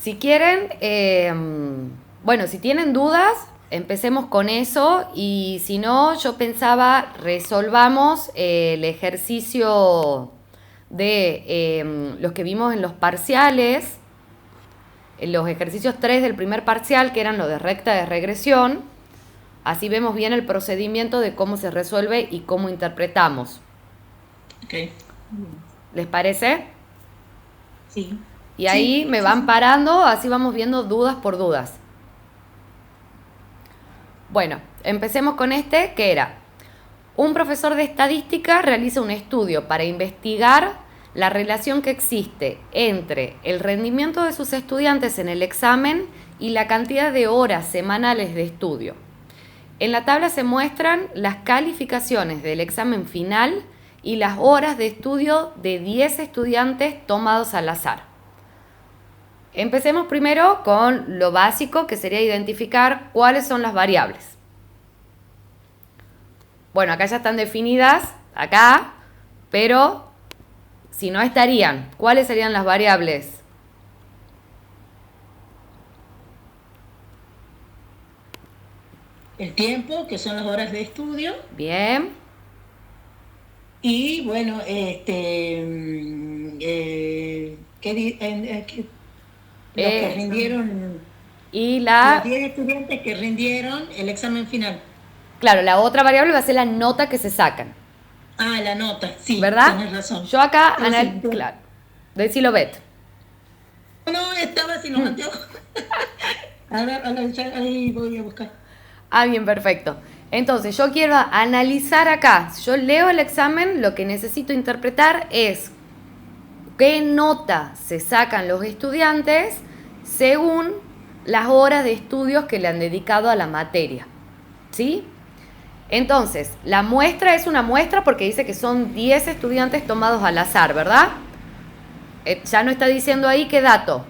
Si quieren, bueno, si tienen dudas, empecemos con eso y si no, yo pensaba resolvamos el ejercicio de los que vimos en los parciales, en los ejercicios 3 del primer parcial, que eran los de recta de regresión. Así vemos bien el procedimiento de cómo se resuelve y cómo interpretamos. Ok. ¿Les parece? Sí. Y ahí Sí, me sí, van sí. parando, así vamos viendo dudas por dudas. Bueno, empecemos con este, que era: un profesor de estadística realiza un estudio para investigar la relación que existe entre el rendimiento de sus estudiantes en el examen y la cantidad de horas semanales de estudio. En la tabla se muestran las calificaciones del examen final y las horas de estudio de 10 estudiantes tomados al azar. Empecemos primero con lo básico, que sería identificar cuáles son las variables. Bueno, acá ya están definidas, acá, pero si no estarían, ¿cuáles serían las variables? El tiempo, que son las horas de estudio, Bien. y bueno, los que Eh, rindieron, y los la, 10 estudiantes que rindieron el examen final. claro, la otra variable va a ser la nota que se sacan, Ah, la nota, sí, ¿verdad? tenés razón. Yo acá, Excelente. claro, decilo Bet. No, estaba sin los anteojos. Ahora ahí voy a buscar. Ah, bien, perfecto. Entonces, yo quiero analizar acá. Si yo leo el examen, lo que necesito interpretar es qué nota se sacan los estudiantes según las horas de estudios que le han dedicado a la materia. ¿Sí? Entonces, la muestra es una muestra porque dice que son 10 estudiantes tomados al azar, ¿verdad? Ya no está diciendo ahí qué dato.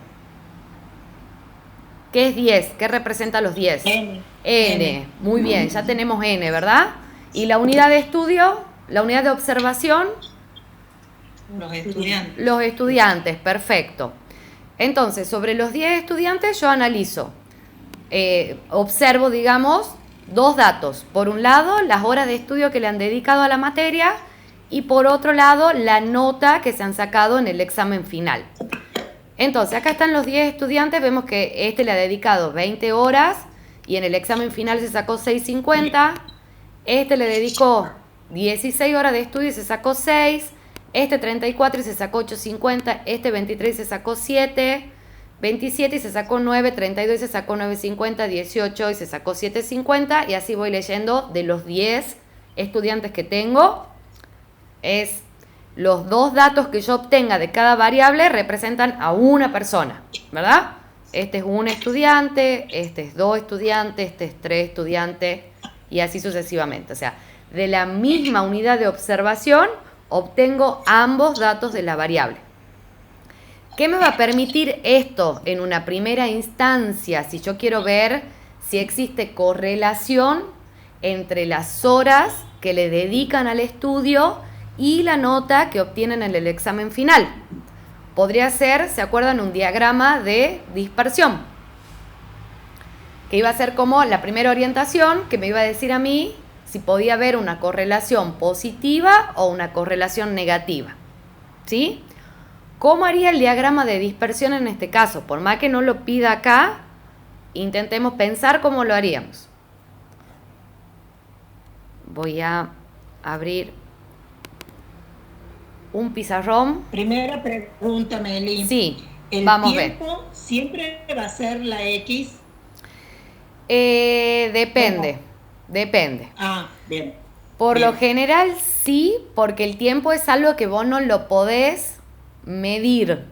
¿Qué es 10? ¿Qué representa los 10? N, N. N, Muy bien, ya tenemos N, ¿verdad? Y la unidad de estudio, la unidad de observación, los estudiantes. los estudiantes, perfecto. Entonces, sobre los 10 estudiantes yo analizo, observo, digamos, dos datos. Por un lado, las horas de estudio que le han dedicado a la materia y por otro lado, la nota que se han sacado en el examen final. Entonces, acá están los 10 estudiantes, vemos que este le ha dedicado 20 horas y en el examen final se sacó 6,50. Este le dedicó 16 horas de estudio y se sacó 6. Este 34 y se sacó 8,50. Este 23 y se sacó 7. 27 y se sacó 9. 32 y se sacó 9,50. 18 y se sacó 7,50. Y así voy leyendo de los 10 estudiantes que tengo. Es los dos datos que yo obtenga de cada variable representan a una persona, ¿verdad? Este es un estudiante, este es dos estudiantes, este es tres estudiantes y así sucesivamente. O sea, de la misma unidad de observación obtengo ambos datos de la variable. ¿Qué me va a permitir esto en una primera instancia si yo quiero ver si existe correlación entre las horas que le dedican al estudio y la nota que obtienen en el examen final? Podría ser, ¿se acuerdan? Un diagrama de dispersión, que iba a ser como la primera orientación que me iba a decir a mí si podía haber una correlación positiva o una correlación negativa. ¿Sí? ¿Cómo haría el diagrama de dispersión en este caso? Por más que no lo pida acá, intentemos pensar cómo lo haríamos. Voy a abrir un pizarrón. Primera pregunta, Meli. Sí, ¿El vamos a ver. tiempo siempre va a ser la X o Depende, no? depende. Ah, bien, Por lo bien. general sí, porque el tiempo es algo que vos no lo podés medir.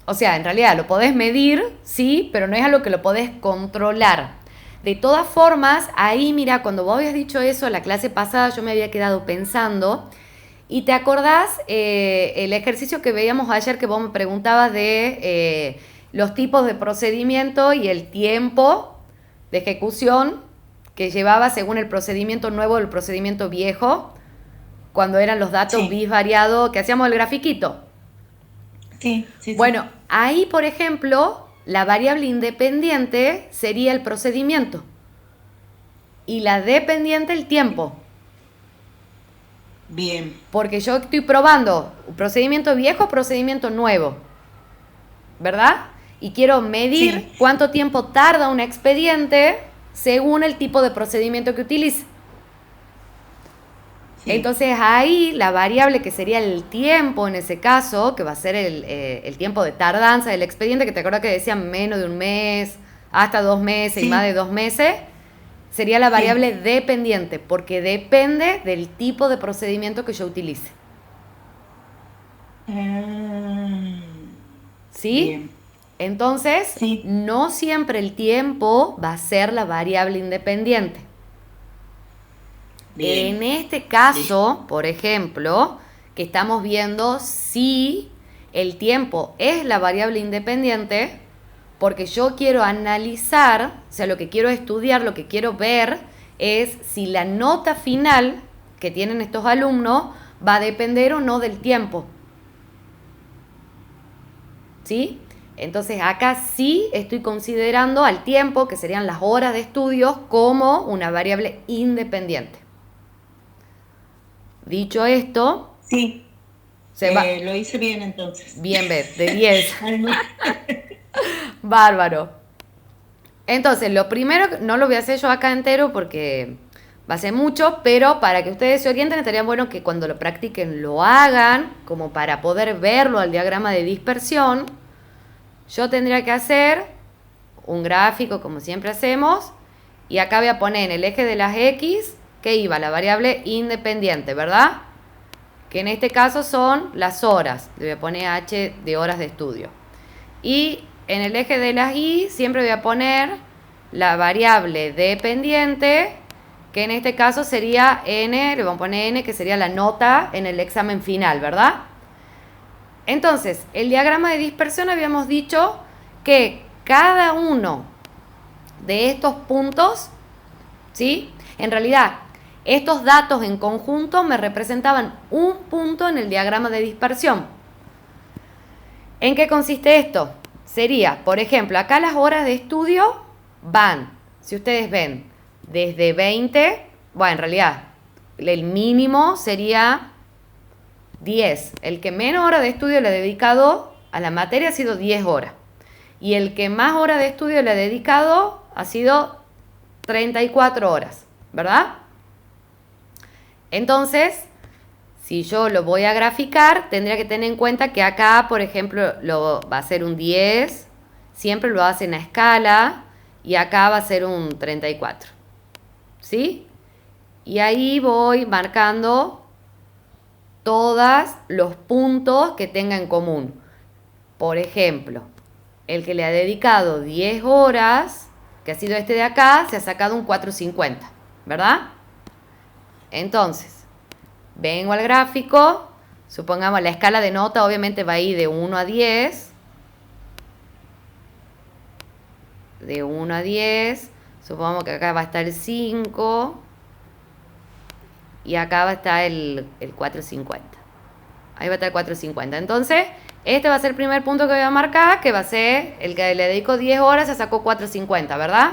O sea, en realidad lo podés medir, sí, pero no es algo que lo podés controlar. De todas formas, ahí mira, cuando vos habías dicho eso la clase pasada, yo me había quedado pensando. ¿Y te acordás el ejercicio que veíamos ayer que vos me preguntabas de los tipos de procedimiento y el tiempo de ejecución que llevaba según el procedimiento nuevo o el procedimiento viejo, cuando eran los datos Sí, bis variados, que hacíamos el grafiquito? sí, sí, sí. Bueno, ahí, por ejemplo, La variable independiente sería el procedimiento y la dependiente el tiempo. Bien. Porque yo estoy probando un procedimiento viejo o procedimiento nuevo, ¿verdad? Y quiero medir Sí. cuánto tiempo tarda un expediente según el tipo de procedimiento que utilice. Sí. Entonces ahí la variable que sería el tiempo en ese caso, que va a ser el tiempo de tardanza del expediente, que te acuerdas que decían menos de un mes, hasta 2 meses y Sí. más de 2 meses, sería la variable dependiente, porque depende del tipo de procedimiento que yo utilice. ¿Sí? Bien. Entonces, Sí. no siempre el tiempo va a ser la variable independiente. Bien. En este caso, por ejemplo, que estamos viendo si el tiempo es la variable independiente, porque yo quiero analizar, o sea, lo que quiero estudiar, lo que quiero ver es si la nota final que tienen estos alumnos va a depender o no del tiempo. ¿Sí? Entonces acá sí estoy considerando al tiempo, que serían las horas de estudios, como una variable independiente. Dicho esto, Sí. se va. Lo hice bien entonces. Bien, Beth, de 10. Algo- Bárbaro. Entonces, lo primero, no lo voy a hacer yo acá entero porque va a ser mucho, pero para que ustedes se orienten, estaría bueno que cuando lo practiquen lo hagan, como para poder verlo al diagrama de dispersión. Yo tendría que hacer un gráfico, como siempre hacemos, y acá voy a poner en el eje de las X que iba la variable independiente, ¿verdad? Que en este caso son las horas. Le voy a poner H de horas de estudio. Y en el eje de las Y siempre voy a poner la variable dependiente, que en este caso sería N, le vamos a poner N, que sería la nota en el examen final, ¿verdad? Entonces, el diagrama de dispersión habíamos dicho que cada uno de estos puntos, ¿sí? En realidad, estos datos en conjunto me representaban un punto en el diagrama de dispersión. ¿En qué consiste esto? Sería, por ejemplo, acá las horas de estudio van, si ustedes ven, desde 20, bueno, en realidad, el mínimo sería 10. El que menos horas de estudio le ha dedicado a la materia ha sido 10 horas. Y el que más horas de estudio le ha dedicado ha sido 34 horas, ¿verdad? Entonces, si yo lo voy a graficar, tendría que tener en cuenta que acá, por ejemplo, va a ser un 10, siempre lo hacen a escala, y acá va a ser un 34. ¿Sí? Y ahí voy marcando todos los puntos que tenga en común. Por ejemplo, el que le ha dedicado 10 horas, que ha sido este de acá, se ha sacado un 450, ¿verdad? Entonces, vengo al gráfico, supongamos la escala de nota obviamente va a ir de 1 a 10. De 1 a 10, supongamos que acá va a estar el 5 y acá va a estar el 450. Ahí va a estar el 450. Entonces, este va a ser el primer punto que voy a marcar, que va a ser el que le dedico 10 horas, se sacó 450, ¿verdad?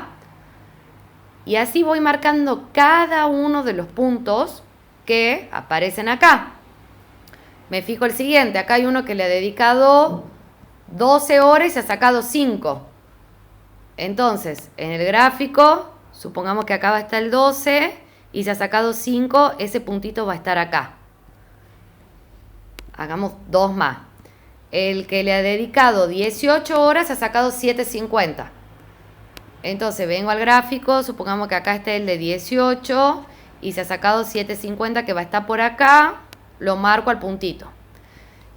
Y así voy marcando cada uno de los puntos que aparecen acá. Me fijo el siguiente, acá hay uno que le ha dedicado 12 horas y se ha sacado 5. Entonces, en el gráfico, supongamos que acá va a estar el 12 y se ha sacado 5, ese puntito va a estar acá. Hagamos 2 más. El que le ha dedicado 18 horas se ha sacado 750. Entonces vengo al gráfico, supongamos que acá está el de 18 y se ha sacado 750 que va a estar por acá, lo marco al puntito.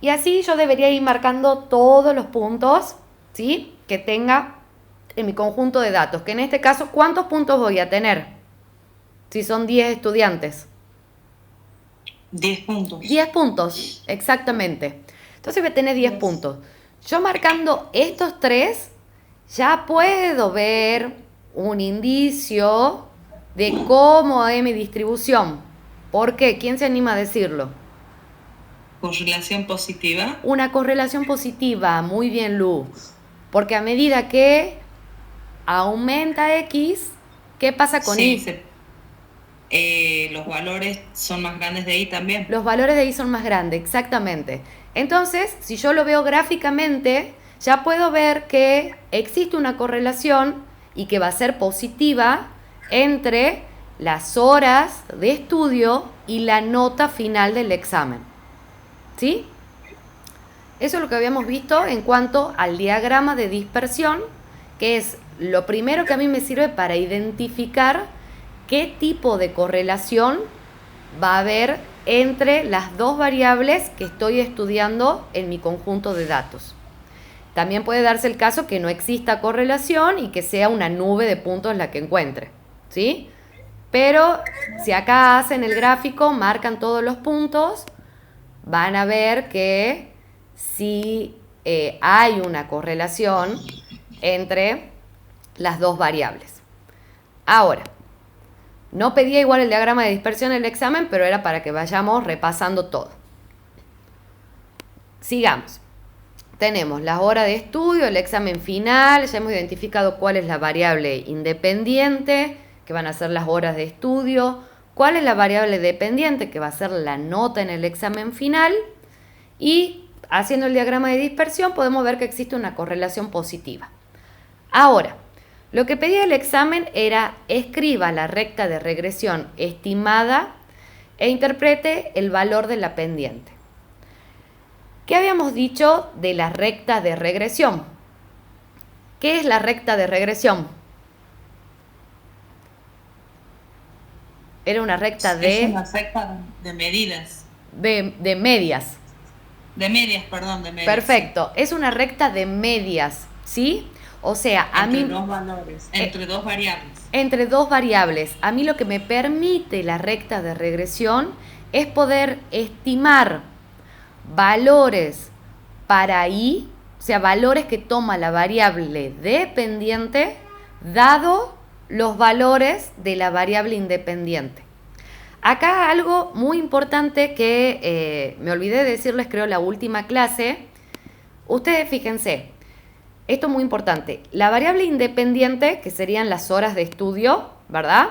Y así yo debería ir marcando todos los puntos, ¿sí?, que tenga en mi conjunto de datos. Que en este caso, ¿cuántos puntos voy a tener? Si son 10 estudiantes. 10 puntos. 10 puntos, exactamente. Entonces voy a tener 10 puntos. Yo marcando estos 3, ya puedo ver un indicio de cómo es mi distribución. ¿Por qué? ¿Quién se anima a decirlo? Correlación positiva. Una correlación positiva. Muy bien, Lu. Porque a medida que aumenta X, ¿qué pasa con Sí, Y? los valores son más grandes de Y también. Los valores de Y son más grandes, exactamente. Entonces, si yo lo veo gráficamente, ya puedo ver que existe una correlación y que va a ser positiva entre las horas de estudio y la nota final del examen. ¿Sí? Eso es lo que habíamos visto en cuanto al diagrama de dispersión, que es lo primero que a mí me sirve para identificar qué tipo de correlación va a haber entre las dos variables que estoy estudiando en mi conjunto de datos. También puede darse el caso que no exista correlación y que sea una nube de puntos la que encuentre, ¿sí? Pero si acá hacen el gráfico, marcan todos los puntos, van a ver que sí hay una correlación entre las dos variables. Ahora, no pedía igual el diagrama de dispersión en el examen, pero era para que vayamos repasando todo. Sigamos. Tenemos las horas de estudio, el examen final, ya hemos identificado cuál es la variable independiente, que van a ser las horas de estudio, cuál es la variable dependiente, que va a ser la nota en el examen final, y haciendo el diagrama de dispersión podemos ver que existe una correlación positiva. Ahora, lo que pedía el examen era escriba la recta de regresión estimada e interprete el valor de la pendiente. ¿Qué habíamos dicho de la recta de regresión? ¿Qué es la recta de regresión? Era una recta Es una recta de medidas. de medias. De medias, perdón, de medias. Perfecto, es una recta de medias, ¿sí? O sea, entre dos valores, entre dos variables. Entre dos variables. A mí lo que me permite la recta de regresión es poder estimar valores para Y, o sea, valores que toma la variable dependiente, dado los valores de la variable independiente. Acá algo muy importante que me olvidé de decirles, creo, la última clase. Ustedes fíjense, esto es muy importante. La variable independiente, que serían las horas de estudio, ¿verdad?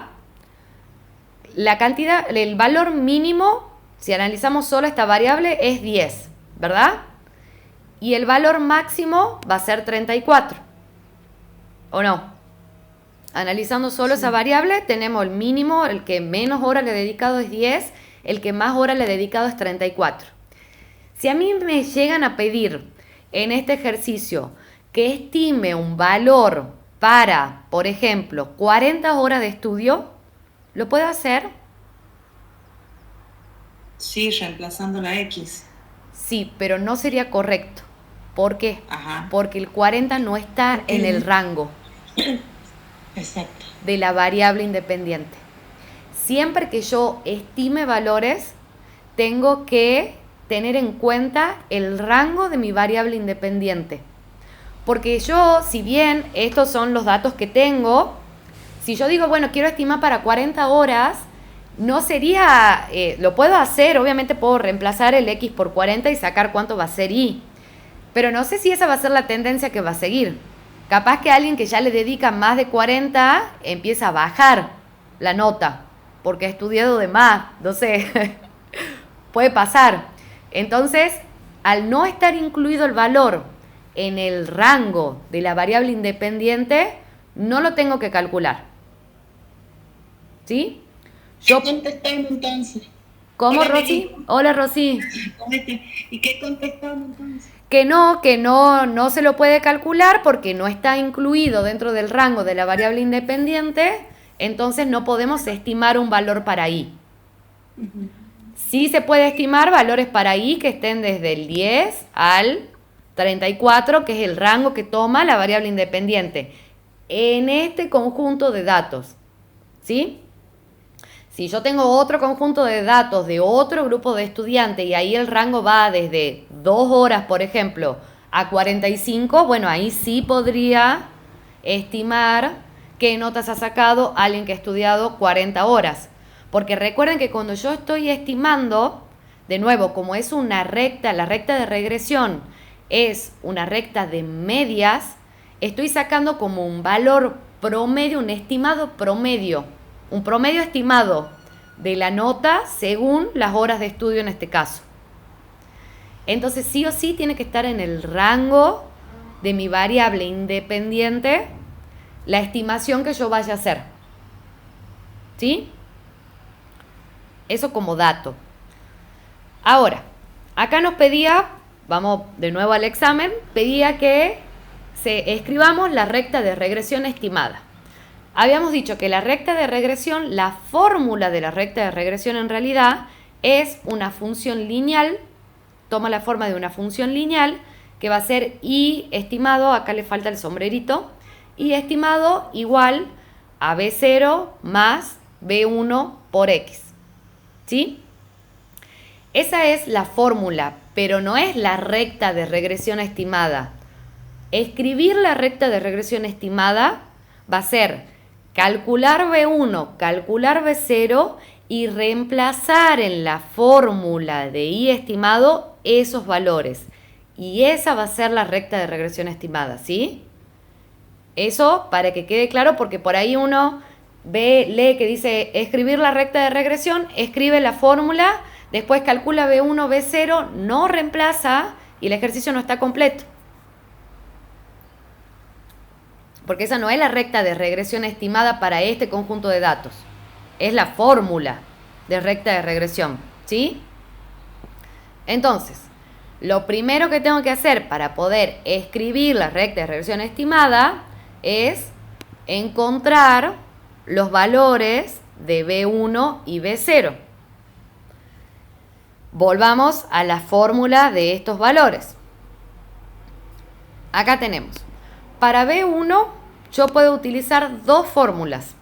La cantidad, el valor mínimo, si analizamos solo esta variable, es 10, ¿verdad? Y el valor máximo va a ser 34, ¿o no? Analizando solo esa variable, tenemos el mínimo, el que menos horas le he dedicado es 10, el que más horas le he dedicado es 34. Si a mí me llegan a pedir en este ejercicio que estime un valor para, por ejemplo, 40 horas de estudio, ¿lo puedo hacer? Sí, reemplazando la X. Sí, pero no sería correcto. ¿Por qué? Ajá. Porque el 40 no está en el rango. Exacto. De la variable independiente. Siempre que yo estime valores, tengo que tener en cuenta el rango de mi variable independiente. Porque yo, si bien estos son los datos que tengo, si yo digo, bueno, quiero estimar para 40 horas, no sería, lo puedo hacer, obviamente puedo reemplazar el X por 40 y sacar cuánto va a ser Y. Pero no sé si esa va a ser la tendencia que va a seguir. Capaz que alguien que ya le dedica más de 40 empieza a bajar la nota porque ha estudiado de más, no sé, puede pasar. Entonces, al no estar incluido el valor en el rango de la variable independiente, no lo tengo que calcular. ¿Sí? ¿Qué contestamos entonces? ¿Cómo, Hola, Rosy? Mary. Hola, Rosy. ¿Y qué contestamos entonces? Que no se lo puede calcular porque no está incluido dentro del rango de la variable independiente, entonces no podemos estimar un valor para Y. Sí se puede estimar valores para Y que estén desde el 10 al 34, que es el rango que toma la variable independiente, en este conjunto de datos, ¿sí? Si yo tengo otro conjunto de datos de otro grupo de estudiantes y ahí el rango va desde 2 horas, por ejemplo, a 45, bueno, ahí sí podría estimar qué notas ha sacado alguien que ha estudiado 40 horas. Porque recuerden que cuando yo estoy estimando, de nuevo, como es una recta, la recta de regresión es una recta de medias, estoy sacando como un valor promedio, un estimado promedio, un promedio estimado de la nota según las horas de estudio en este caso. Entonces sí o sí tiene que estar en el rango de mi variable independiente la estimación que yo vaya a hacer. ¿Sí? Eso como dato. Ahora, acá nos pedía, vamos de nuevo al examen, pedía que escribamos la recta de regresión estimada. Habíamos dicho que la recta de regresión, la fórmula de la recta de regresión en realidad es una función lineal, toma la forma de una función lineal que va a ser y estimado, acá le falta el sombrerito, y estimado igual a B0 más B1 por X. ¿Sí? Esa es la fórmula, pero no es la recta de regresión estimada. Escribir la recta de regresión estimada va a ser calcular B1, calcular B0 y reemplazar en la fórmula de y estimado esos valores. Y esa va a ser la recta de regresión estimada, ¿sí? Eso para que quede claro, porque por ahí uno lee que dice escribir la recta de regresión, escribe la fórmula, después calcula B1, B0, no reemplaza y el ejercicio no está completo. Porque esa no es la recta de regresión estimada para este conjunto de datos. Es la fórmula de recta de regresión, ¿sí? Entonces, lo primero que tengo que hacer para poder escribir la recta de regresión estimada es encontrar los valores de B1 y B0. Volvamos a la fórmula de estos valores. Acá tenemos. Para B1 yo puedo utilizar dos fórmulas,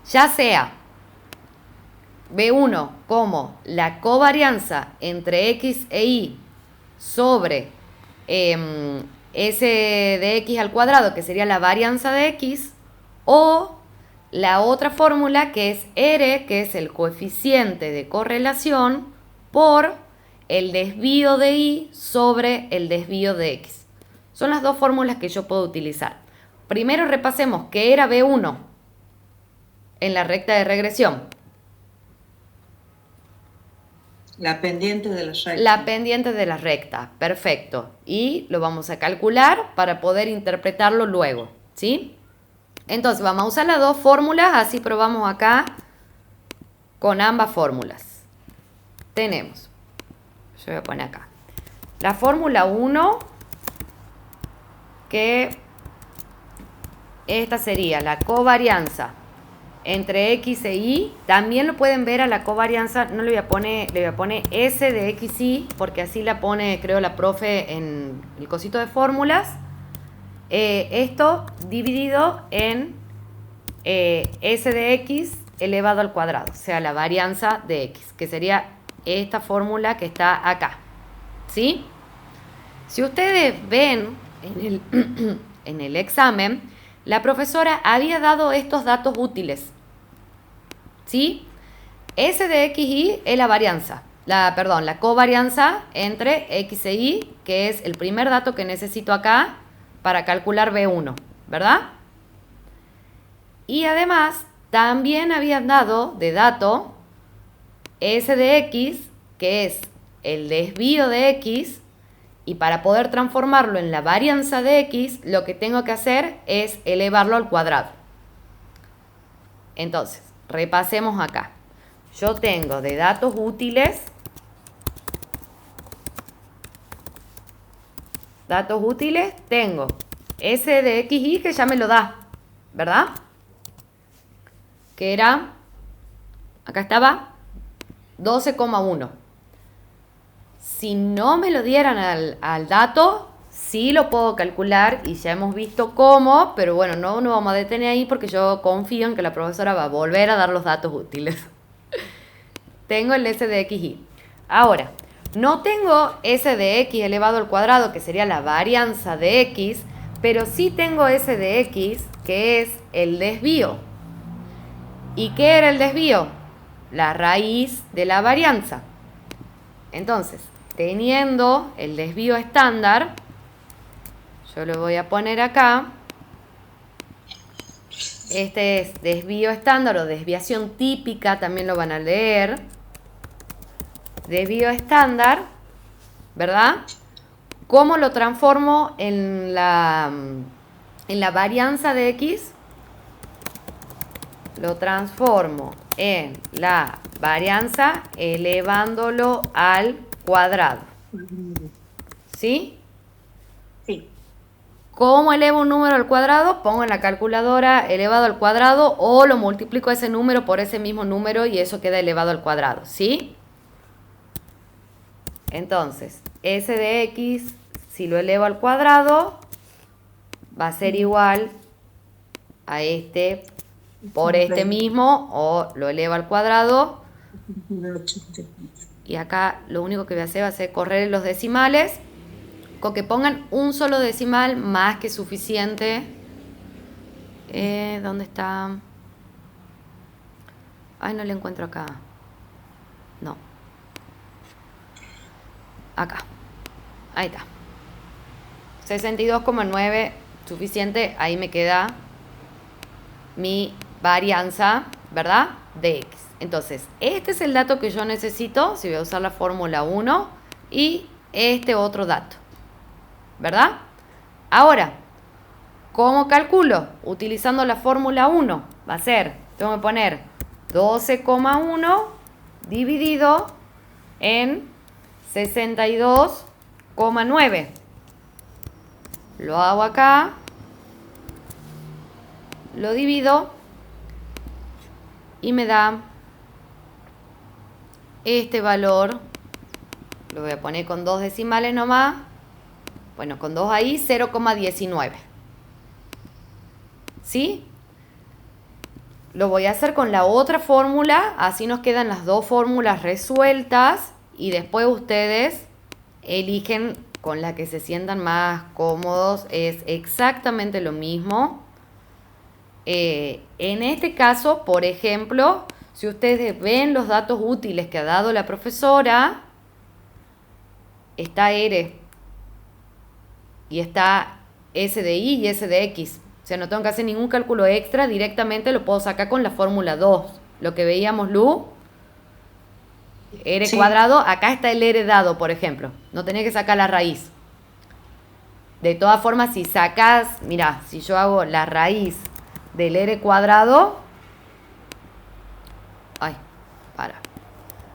ya sea B1 como la covarianza entre X e Y sobre S de X al cuadrado, que sería la varianza de X, o la otra fórmula que es R, que es el coeficiente de correlación por el desvío de Y sobre el desvío de X. Son las dos fórmulas que yo puedo utilizar. Primero repasemos qué era B1 en la recta de regresión. La pendiente de la recta. La pendiente de la recta, perfecto. Y lo vamos a calcular para poder interpretarlo luego, ¿sí? Entonces vamos a usar las dos fórmulas, así probamos acá con ambas fórmulas. Tenemos, yo voy a poner acá, la fórmula 1, que esta sería la covarianza entre X e Y. También lo pueden ver a la covarianza, no le voy a poner S de X, Y, porque así la pone, creo, la profe en el cosito de fórmulas. Esto dividido en S de X elevado al cuadrado, o sea, la varianza de X, que sería esta fórmula que está acá, ¿sí? Si ustedes ven en el examen, la profesora había dado estos datos útiles, ¿sí? S de X, Y es la varianza, la covarianza entre X e Y, que es el primer dato que necesito acá para calcular B1, ¿verdad? Y además, también habían dado de dato S de X, que es el desvío de X, y para poder transformarlo en la varianza de X, lo que tengo que hacer es elevarlo al cuadrado. Entonces, repasemos acá. Yo tengo de datos útiles, tengo S de XY, que ya me lo da, ¿verdad? Que era, acá estaba, 12,1. Si no me lo dieran al dato, sí lo puedo calcular y ya hemos visto cómo, pero bueno, no nos vamos a detener ahí porque yo confío en que la profesora va a volver a dar los datos útiles. Tengo el S de XY. Ahora, no tengo S de X elevado al cuadrado, que sería la varianza de X, pero sí tengo S de X, que es el desvío. ¿Y qué era el desvío? La raíz de la varianza. Entonces, teniendo el desvío estándar, yo lo voy a poner acá. Este es desvío estándar o desviación típica, también lo van a leer. Desvío estándar, ¿verdad? ¿Cómo lo transformo en la varianza de X? Lo transformo en la varianza elevándolo al cuadrado. ¿Sí? Sí. ¿Cómo elevo un número al cuadrado? Pongo en la calculadora elevado al cuadrado o lo multiplico ese número por ese mismo número y eso queda elevado al cuadrado, ¿sí? Entonces, s de x, si lo elevo al cuadrado, va a ser igual a este por este mismo, o lo elevo al cuadrado. Y acá lo único que voy a hacer va a ser correr los decimales. Con que pongan un solo decimal, más que suficiente. ¿Dónde está? Ay, no le encuentro acá. No. Acá. Ahí está. 62,9, suficiente. Ahí me queda mi varianza, ¿verdad? De x. Entonces, este es el dato que yo necesito, si voy a usar la fórmula 1, y este otro dato, ¿verdad? Ahora, ¿cómo calculo? Utilizando la fórmula 1, va a ser, tengo que poner 12,1 dividido en 62,9. Lo hago acá, lo divido y me da este valor. Lo voy a poner con 2 decimales nomás. Bueno, con 2 ahí, 0,19. ¿Sí? Lo voy a hacer con la otra fórmula, así nos quedan las dos fórmulas resueltas y después ustedes eligen con la que se sientan más cómodos. Es exactamente lo mismo. En este caso, por ejemplo, si ustedes ven los datos útiles que ha dado la profesora, está R y está S de Y y S de X. O sea, no tengo que hacer ningún cálculo extra, directamente lo puedo sacar con la fórmula 2. Lo que veíamos, Lu, R Sí. cuadrado, acá está el R dado, por ejemplo. No tenés que sacar la raíz. De todas formas, si sacas, mira, si yo hago la raíz del R cuadrado,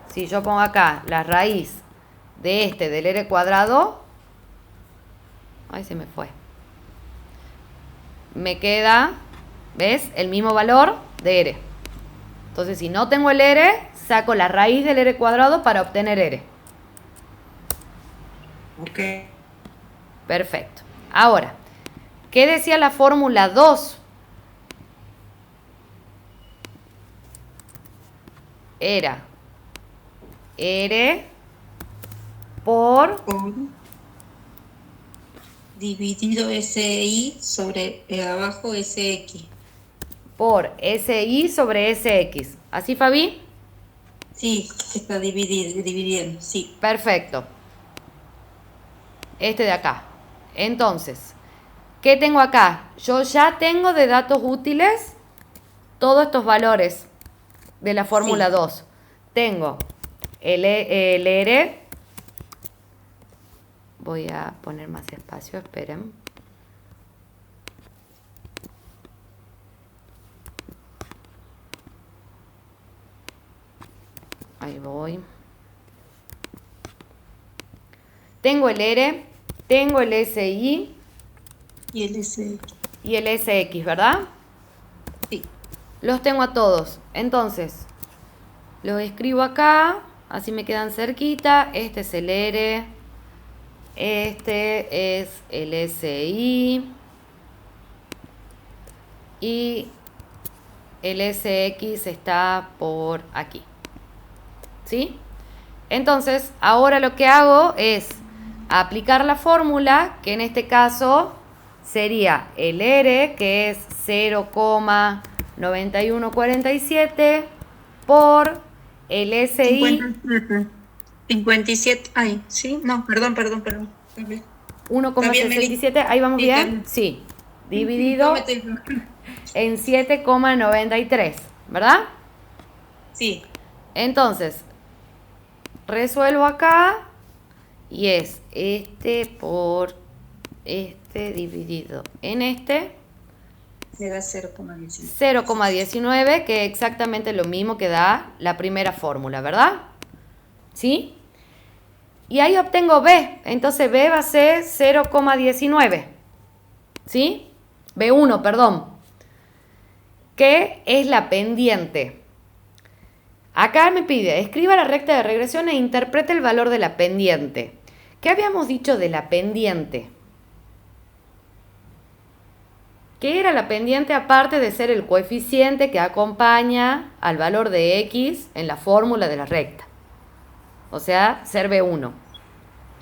si yo pongo acá la raíz de del R cuadrado, se me fue. Me queda, ¿ves? El mismo valor de R. Entonces, si no tengo el R, saco la raíz del R cuadrado para obtener R. Ok. Perfecto. Ahora, ¿qué decía la fórmula 2? Era R por Dividido SI sobre abajo SX. por SI sobre SX. ¿Así, Fabi? Sí, está dividiendo, sí. Perfecto. Este de acá. Entonces, ¿qué tengo acá? Yo ya tengo de datos útiles todos estos valores de la fórmula Sí. 2. Tengo el R. Voy a poner más espacio, esperen. Ahí voy. Tengo el R, tengo el SI Y el SX. y el SX, ¿verdad? Sí. Los tengo a todos. Entonces, los escribo acá, así me quedan cerquita. Este es el R, este es el SI y el SX está por aquí. ¿Sí? Entonces, ahora lo que hago es aplicar la fórmula, que en este caso sería el R, que es 0,9147 por el SI. 57. 57. Ay, sí. No, perdón. 1,67, ahí vamos Sí, bien, sí, dividido en 7,93, ¿verdad? Sí. Entonces, resuelvo acá y es este por este dividido en este, Me da 0,19. 0,19, que es exactamente lo mismo que da la primera fórmula, ¿verdad? ¿Sí? Y ahí obtengo B, entonces B va a ser 0,19, ¿sí? B1, perdón, que es la pendiente. Acá me pide, escriba la recta de regresión e interprete el valor de la pendiente. ¿Qué habíamos dicho de la pendiente? ¿Qué era la pendiente aparte de ser el coeficiente que acompaña al valor de X en la fórmula de la recta? O sea, ser B1.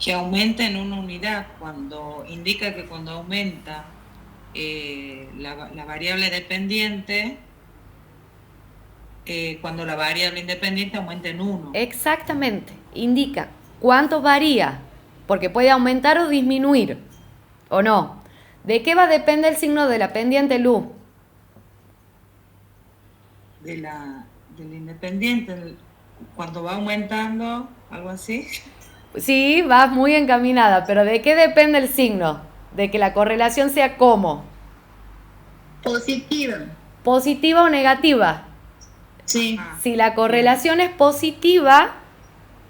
Que aumenta en una unidad, indica que cuando aumenta la variable dependiente, cuando la variable independiente aumenta en 1. Exactamente, indica cuánto varía, porque puede aumentar o disminuir, ¿o no? ¿De qué va a depender el signo de la pendiente, Lu? De la independiente, cuando va aumentando, algo así. Sí, vas muy encaminada, pero ¿de qué depende el signo? De que la correlación sea ¿cómo? Positiva. ¿Positiva o negativa? Sí. Si la correlación es positiva,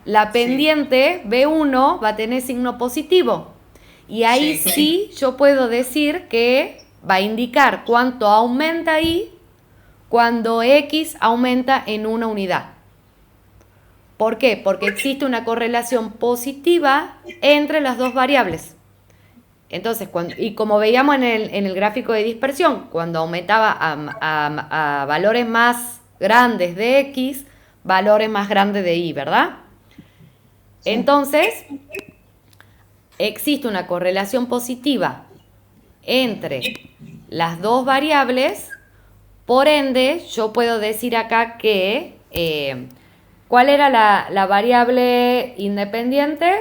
la pendiente B1 va a tener signo positivo. Y ahí sí yo puedo decir que va a indicar cuánto aumenta ahí cuando X aumenta en una unidad. ¿Por qué? Porque existe una correlación positiva entre las dos variables. Entonces, y como veíamos en el gráfico de dispersión, cuando aumentaba a valores más grandes de X, valores más grandes de Y, ¿verdad? Entonces, existe una correlación positiva entre las dos variables, por ende, yo puedo decir acá que, ¿cuál era la variable independiente?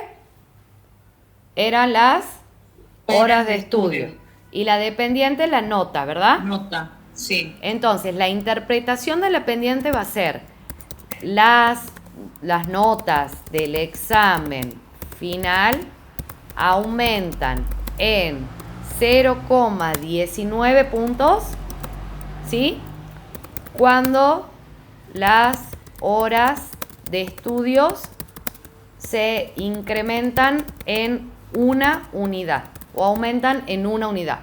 Eran las horas de estudio. Y la dependiente, la nota, ¿verdad? Nota, sí. Entonces, la interpretación de la pendiente va a ser las notas del examen final aumentan en 0,19 puntos, ¿sí? Cuando las horas de estudios se incrementan en una unidad o aumentan en una unidad.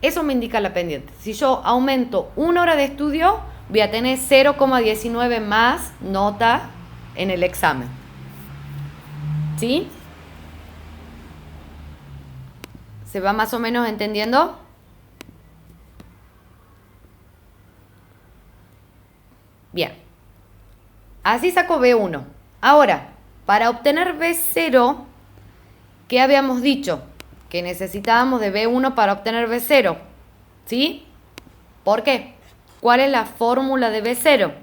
Eso me indica la pendiente. Si yo aumento una hora de estudio, voy a tener 0,19 más nota en el examen. ¿Sí? ¿Se va más o menos entendiendo? Bien. Así saco B1. Ahora, para obtener B0, ¿qué habíamos dicho? Que necesitábamos de B1 para obtener B0. ¿Sí? ¿Por qué? ¿Cuál es la fórmula de B0?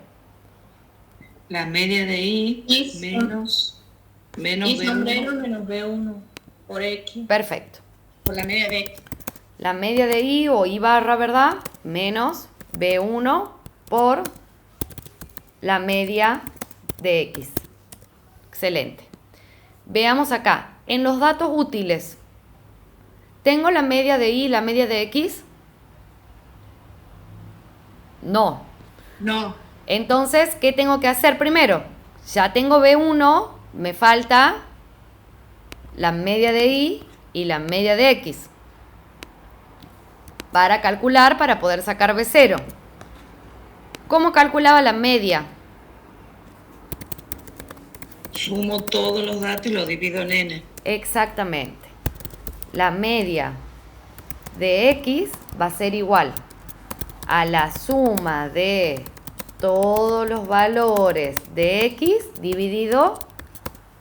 La media de I menos B1 menos B1 por X. Perfecto. Por la media de X. La media de I o I barra, ¿verdad? Menos B1 por la media de X. Excelente. Veamos acá. En los datos útiles, ¿tengo la media de I y la media de X? No. No. Entonces, ¿qué tengo que hacer primero? Ya tengo B1, me falta la media de Y y la media de X para calcular, para poder sacar B0. ¿Cómo calculaba la media? Sumo todos los datos y los divido en n. Exactamente. La media de X va a ser igual a la suma de todos los valores de X dividido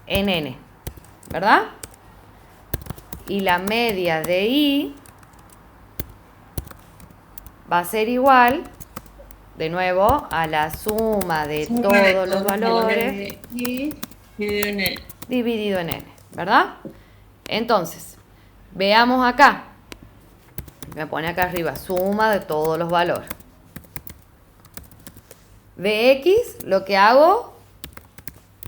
en n, ¿verdad? Y la media de Y va a ser igual, de nuevo, a la suma de todos los valores Y dividido en n. dividido en n, ¿verdad? Entonces, veamos acá. Me pone acá arriba, suma de todos los valores. Vx, lo que hago,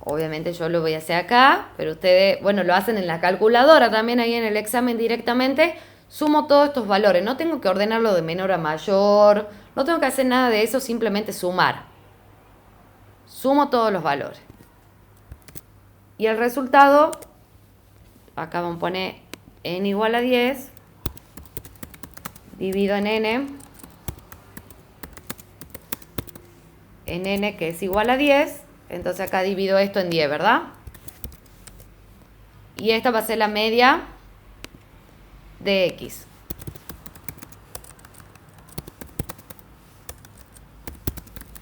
obviamente yo lo voy a hacer acá, pero ustedes, bueno, lo hacen en la calculadora también ahí en el examen directamente. Sumo todos estos valores, no tengo que ordenarlo de menor a mayor, no tengo que hacer nada de eso, simplemente sumar. Sumo todos los valores. Y el resultado, acá vamos a poner n igual a 10, divido en n que es igual a 10, entonces acá divido esto en 10, ¿verdad? Y esta va a ser la media de x.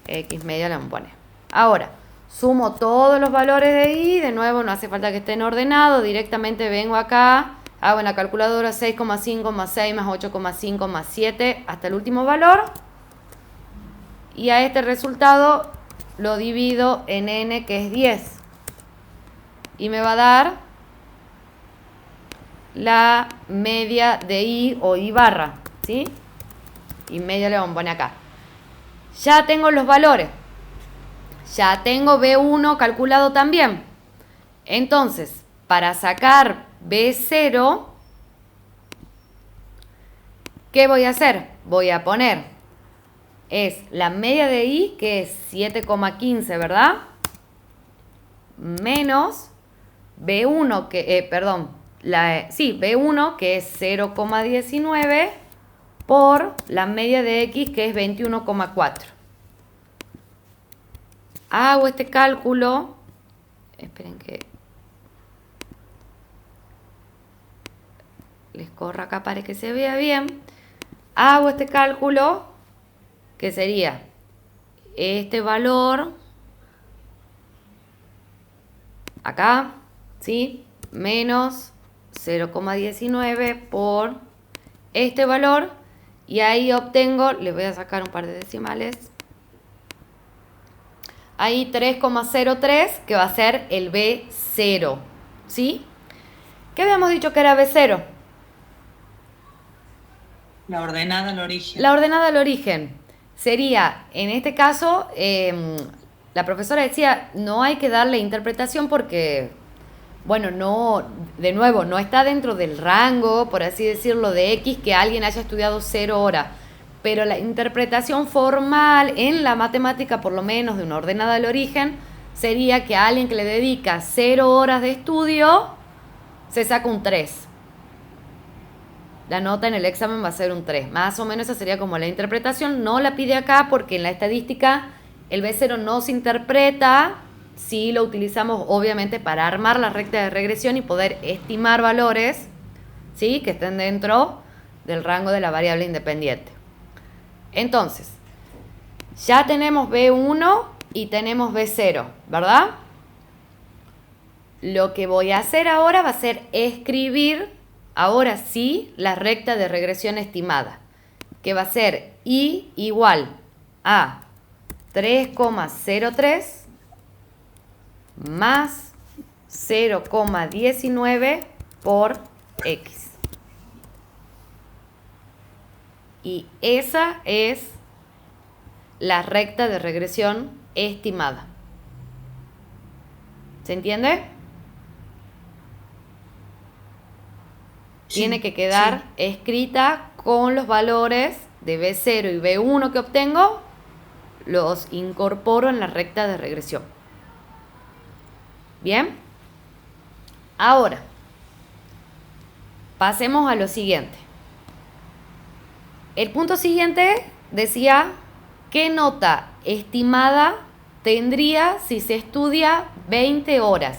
X media la vamos a poner. Ahora, sumo todos los valores de y, de nuevo no hace falta que estén ordenados, directamente vengo acá, hago en la calculadora 6,5 más 6 más 8,5 más 7 hasta el último valor. Y a este resultado lo divido en n, que es 10. Y me va a dar la media de y o y barra, ¿sí? Y media le vamos a poner acá. Ya tengo los valores. Ya tengo B1 calculado también. Entonces, para sacar B0, ¿qué voy a hacer? Voy a poner, es la media de y, que es 7,15, ¿verdad? Menos B1, que, B1, que es 0,19, por la media de x, que es 21,4. Hago este cálculo, esperen que les corra acá para que se vea bien. Hago este cálculo, que sería este valor, acá, ¿sí? Menos 0,19 por este valor, y ahí obtengo, les voy a sacar un par de decimales, ahí 3,03, que va a ser el B0, ¿sí? ¿Qué habíamos dicho que era B0? La ordenada al origen. La ordenada al origen sería, en este caso, la profesora decía, no hay que darle interpretación porque, bueno, no, de nuevo, no está dentro del rango, por así decirlo, de X que alguien haya estudiado 0 horas. Pero la interpretación formal en la matemática, por lo menos de una ordenada al origen, sería que a alguien que le dedica 0 horas de estudio, se saca un 3. La nota en el examen va a ser un 3. Más o menos esa sería como la interpretación. No la pide acá porque en la estadística el B0 no se interpreta. Sí lo utilizamos obviamente para armar la recta de regresión y poder estimar valores, ¿sí?, que estén dentro del rango de la variable independiente. Entonces, ya tenemos B1 y tenemos B0, ¿verdad? Lo que voy a hacer ahora va a ser escribir, ahora sí, la recta de regresión estimada, que va a ser y igual a 3,03 más 0,19 por x. Y esa es la recta de regresión estimada. ¿Se entiende? Sí, tiene que quedar escrita con los valores de B0 y B1 que obtengo, los incorporo en la recta de regresión. ¿Bien? Ahora, pasemos a lo siguiente. El punto siguiente decía, ¿qué nota estimada tendría si se estudia 20 horas?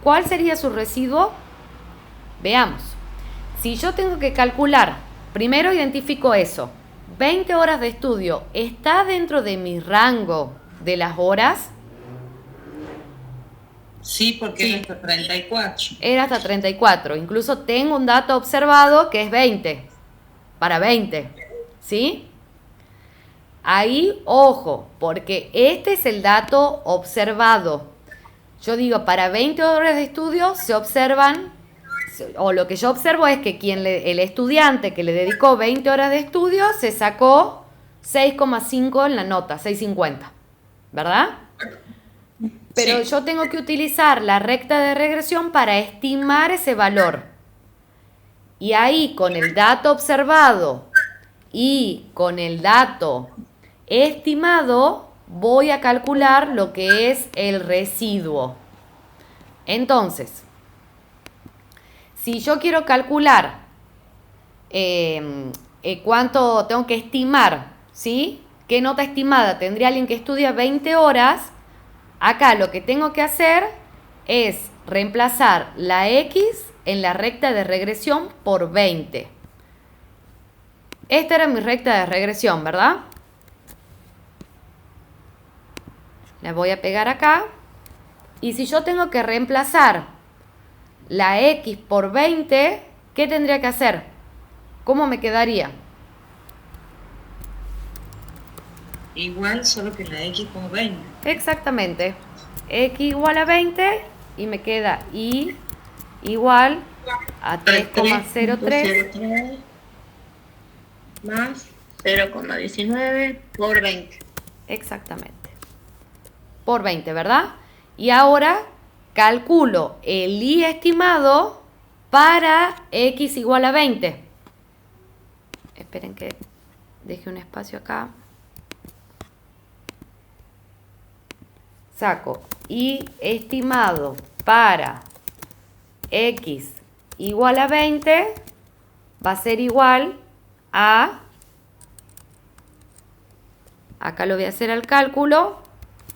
¿Cuál sería su residuo? Veamos. Si yo tengo que calcular, primero identifico eso. 20 horas de estudio, ¿está dentro de mi rango de las horas? Sí, porque era hasta 34. Era hasta 34. Incluso tengo un dato observado que es 20. Para 20. ¿Sí? Ahí, ojo, porque este es el dato observado. Yo digo, para 20 horas de estudio se o lo que yo observo es que el estudiante que le dedicó 20 horas de estudio se sacó 6,5 en la nota, 6,50, ¿verdad? Pero Sí. yo tengo que utilizar la recta de regresión para estimar ese valor. Y ahí con el dato observado y con el dato estimado voy a calcular lo que es el residuo. Entonces, si yo quiero calcular cuánto tengo que estimar, ¿sí? ¿Qué nota estimada tendría alguien que estudia 20 horas? Acá lo que tengo que hacer es reemplazar la X en la recta de regresión por 20. Esta era mi recta de regresión, ¿verdad? La voy a pegar acá. Y si yo tengo que reemplazar la X por 20, ¿qué tendría que hacer? ¿Cómo me quedaría? Igual, solo que la X como 20. Exactamente. X igual a 20 y me queda Y igual a 3,03 3,03 más 0,19 por 20. exactamente. Por 20, ¿verdad? Y ahora calculo el I estimado para X igual a 20. Esperen que deje un espacio acá. Saco I estimado para X igual a 20 va a ser igual a, acá lo voy a hacer al cálculo,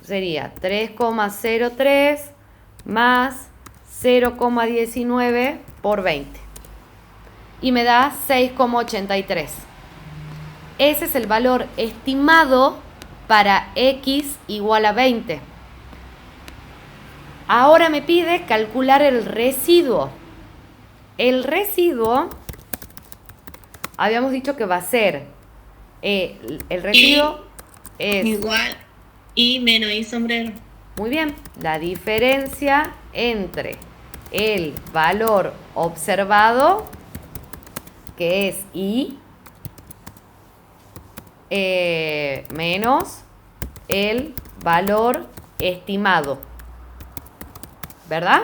sería 3,03 más 0,19 por 20 y me da 6,83. Ese es el valor estimado para X igual a 20. Ahora me pide calcular el residuo. El residuo, habíamos dicho que va a ser, el residuo es, Igual Y menos I sombrero. muy bien, la diferencia entre el valor observado, que es I, menos el valor estimado. ¿Verdad?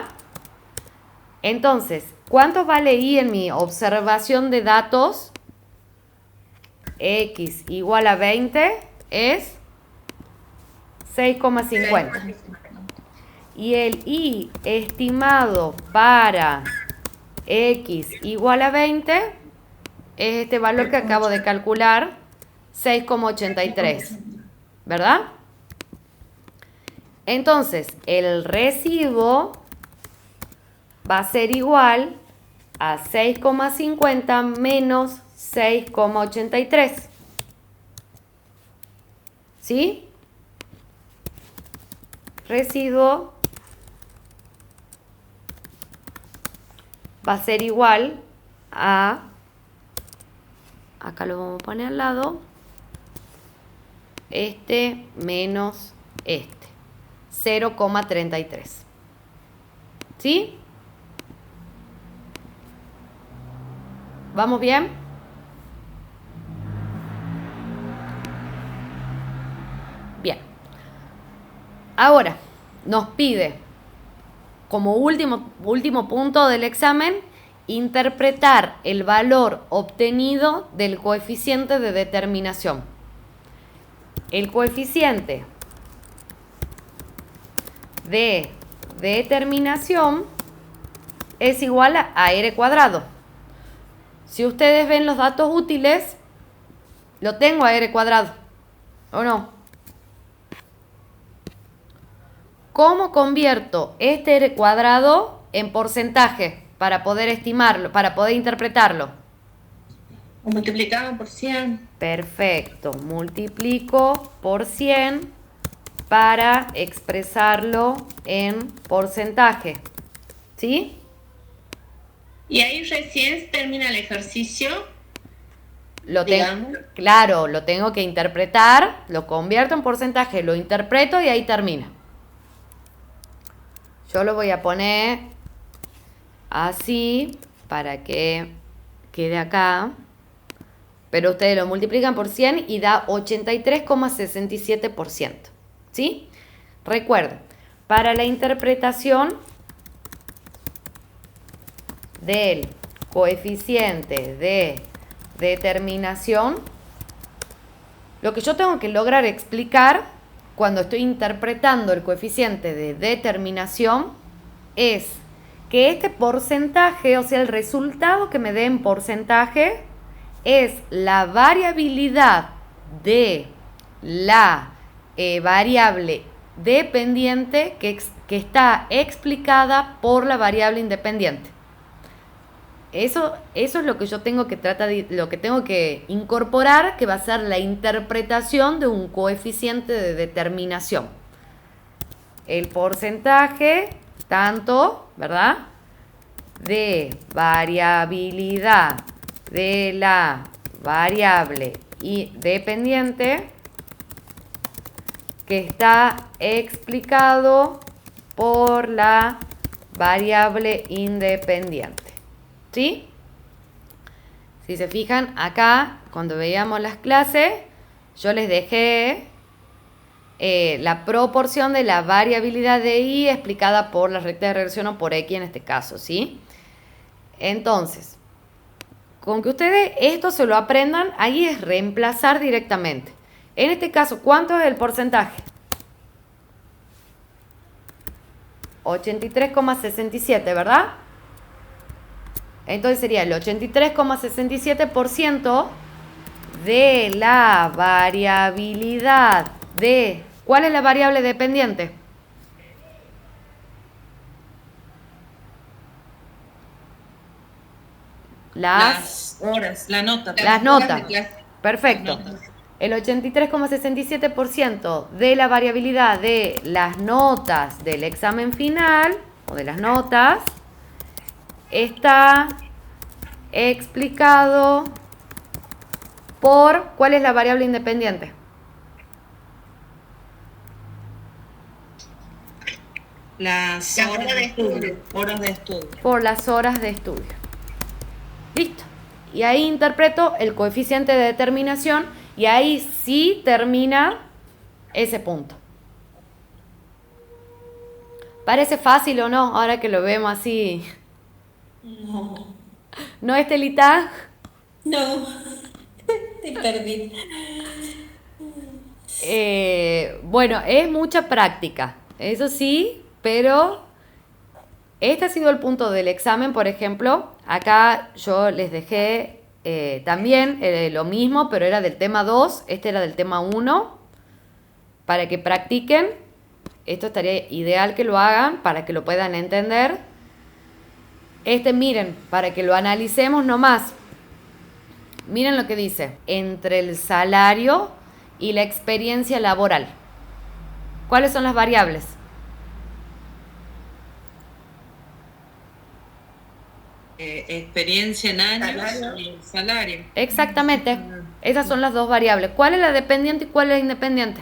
Entonces, ¿cuánto vale I en mi observación de datos? X igual a 20 es 6,50. Y el I estimado para X igual a 20 es este valor que acabo de calcular, 6,83. ¿Verdad? Entonces, el residuo va a ser igual a 6,50 menos 6,83. ¿Sí? Residuo va a ser igual a, acá lo vamos a poner al lado, este menos este. 0,33. ¿Sí? ¿Vamos bien? Bien. Ahora, nos pide, como último punto del examen, interpretar el valor obtenido del coeficiente de determinación. El coeficiente de determinación es igual a R cuadrado. Si ustedes ven los datos útiles, lo tengo a R cuadrado, ¿o no? ¿Cómo convierto este R cuadrado en porcentaje para poder estimarlo, para poder interpretarlo? O multiplicamos por 100. Perfecto, multiplico por 100 para expresarlo en porcentaje, ¿sí? Y ahí recién termina el ejercicio. Claro, lo tengo que interpretar, lo convierto en porcentaje, lo interpreto y ahí termina. Yo lo voy a poner así para que quede acá. Pero ustedes lo multiplican por 100 y da 83,67%. ¿Sí? Recuerden, para la interpretación del coeficiente de determinación, lo que yo tengo que lograr explicar cuando estoy interpretando el coeficiente de determinación es que este porcentaje, o sea, el resultado que me dé en porcentaje, es la variabilidad de la variable dependiente que está explicada por la variable independiente. Eso es lo que yo tengo que lo que tengo que incorporar, que va a ser la interpretación de un coeficiente de determinación. El porcentaje, tanto, ¿verdad?, de variabilidad de la variable dependiente que está explicado por la variable independiente. ¿Sí? Si se fijan acá, cuando veíamos las clases, yo les dejé la proporción de la variabilidad de y explicada por la recta de regresión o por x en este caso, ¿sí? Entonces, con que ustedes esto se lo aprendan, ahí es reemplazar directamente. En este caso, ¿cuánto es el porcentaje? 83,67, ¿verdad? Entonces sería el 83,67% de la variabilidad de... ¿Cuál es la variable dependiente? Las horas, la nota. Las notas. Clase. Perfecto. Las notas. El 83,67% de la variabilidad de las notas del examen final, o de las notas, está explicado por... ¿Cuál es la variable independiente? Las horas de estudio. Horas de estudio. Por las horas de estudio. Listo. Y ahí interpreto el coeficiente de determinación y ahí sí termina ese punto. ¿Parece fácil o no? Ahora que lo vemos así. No, ¿No, Estelita? no, te perdí. Bueno, es mucha práctica, eso sí, pero este ha sido el punto del examen, por ejemplo. Acá yo les dejé también lo mismo, pero era del tema 2, este era del tema 1, para que practiquen. Esto estaría ideal que lo hagan para que lo puedan entender. Miren, para que lo analicemos nomás. Miren lo que dice, entre el salario y la experiencia laboral. ¿Cuáles son las variables? Experiencia en años y el salario. Exactamente, esas son las dos variables. ¿Cuál es la dependiente y cuál es la independiente?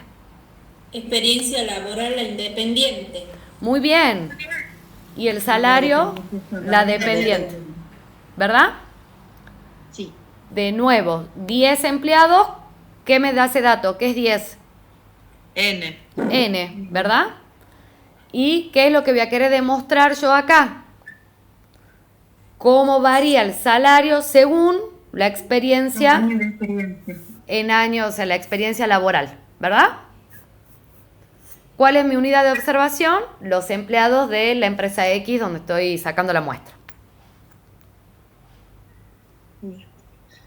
Experiencia laboral la independiente. Muy bien. Y el salario, la dependiente. ¿Verdad? Sí. De nuevo, 10 empleados. ¿Qué me da ese dato? ¿Qué es 10? N. N, ¿verdad? ¿Y qué es lo que voy a querer demostrar yo acá? ¿Cómo varía el salario según la experiencia en años, o sea, la experiencia laboral, ¿verdad? ¿Cuál es mi unidad de observación? Los empleados de la empresa X donde estoy sacando la muestra.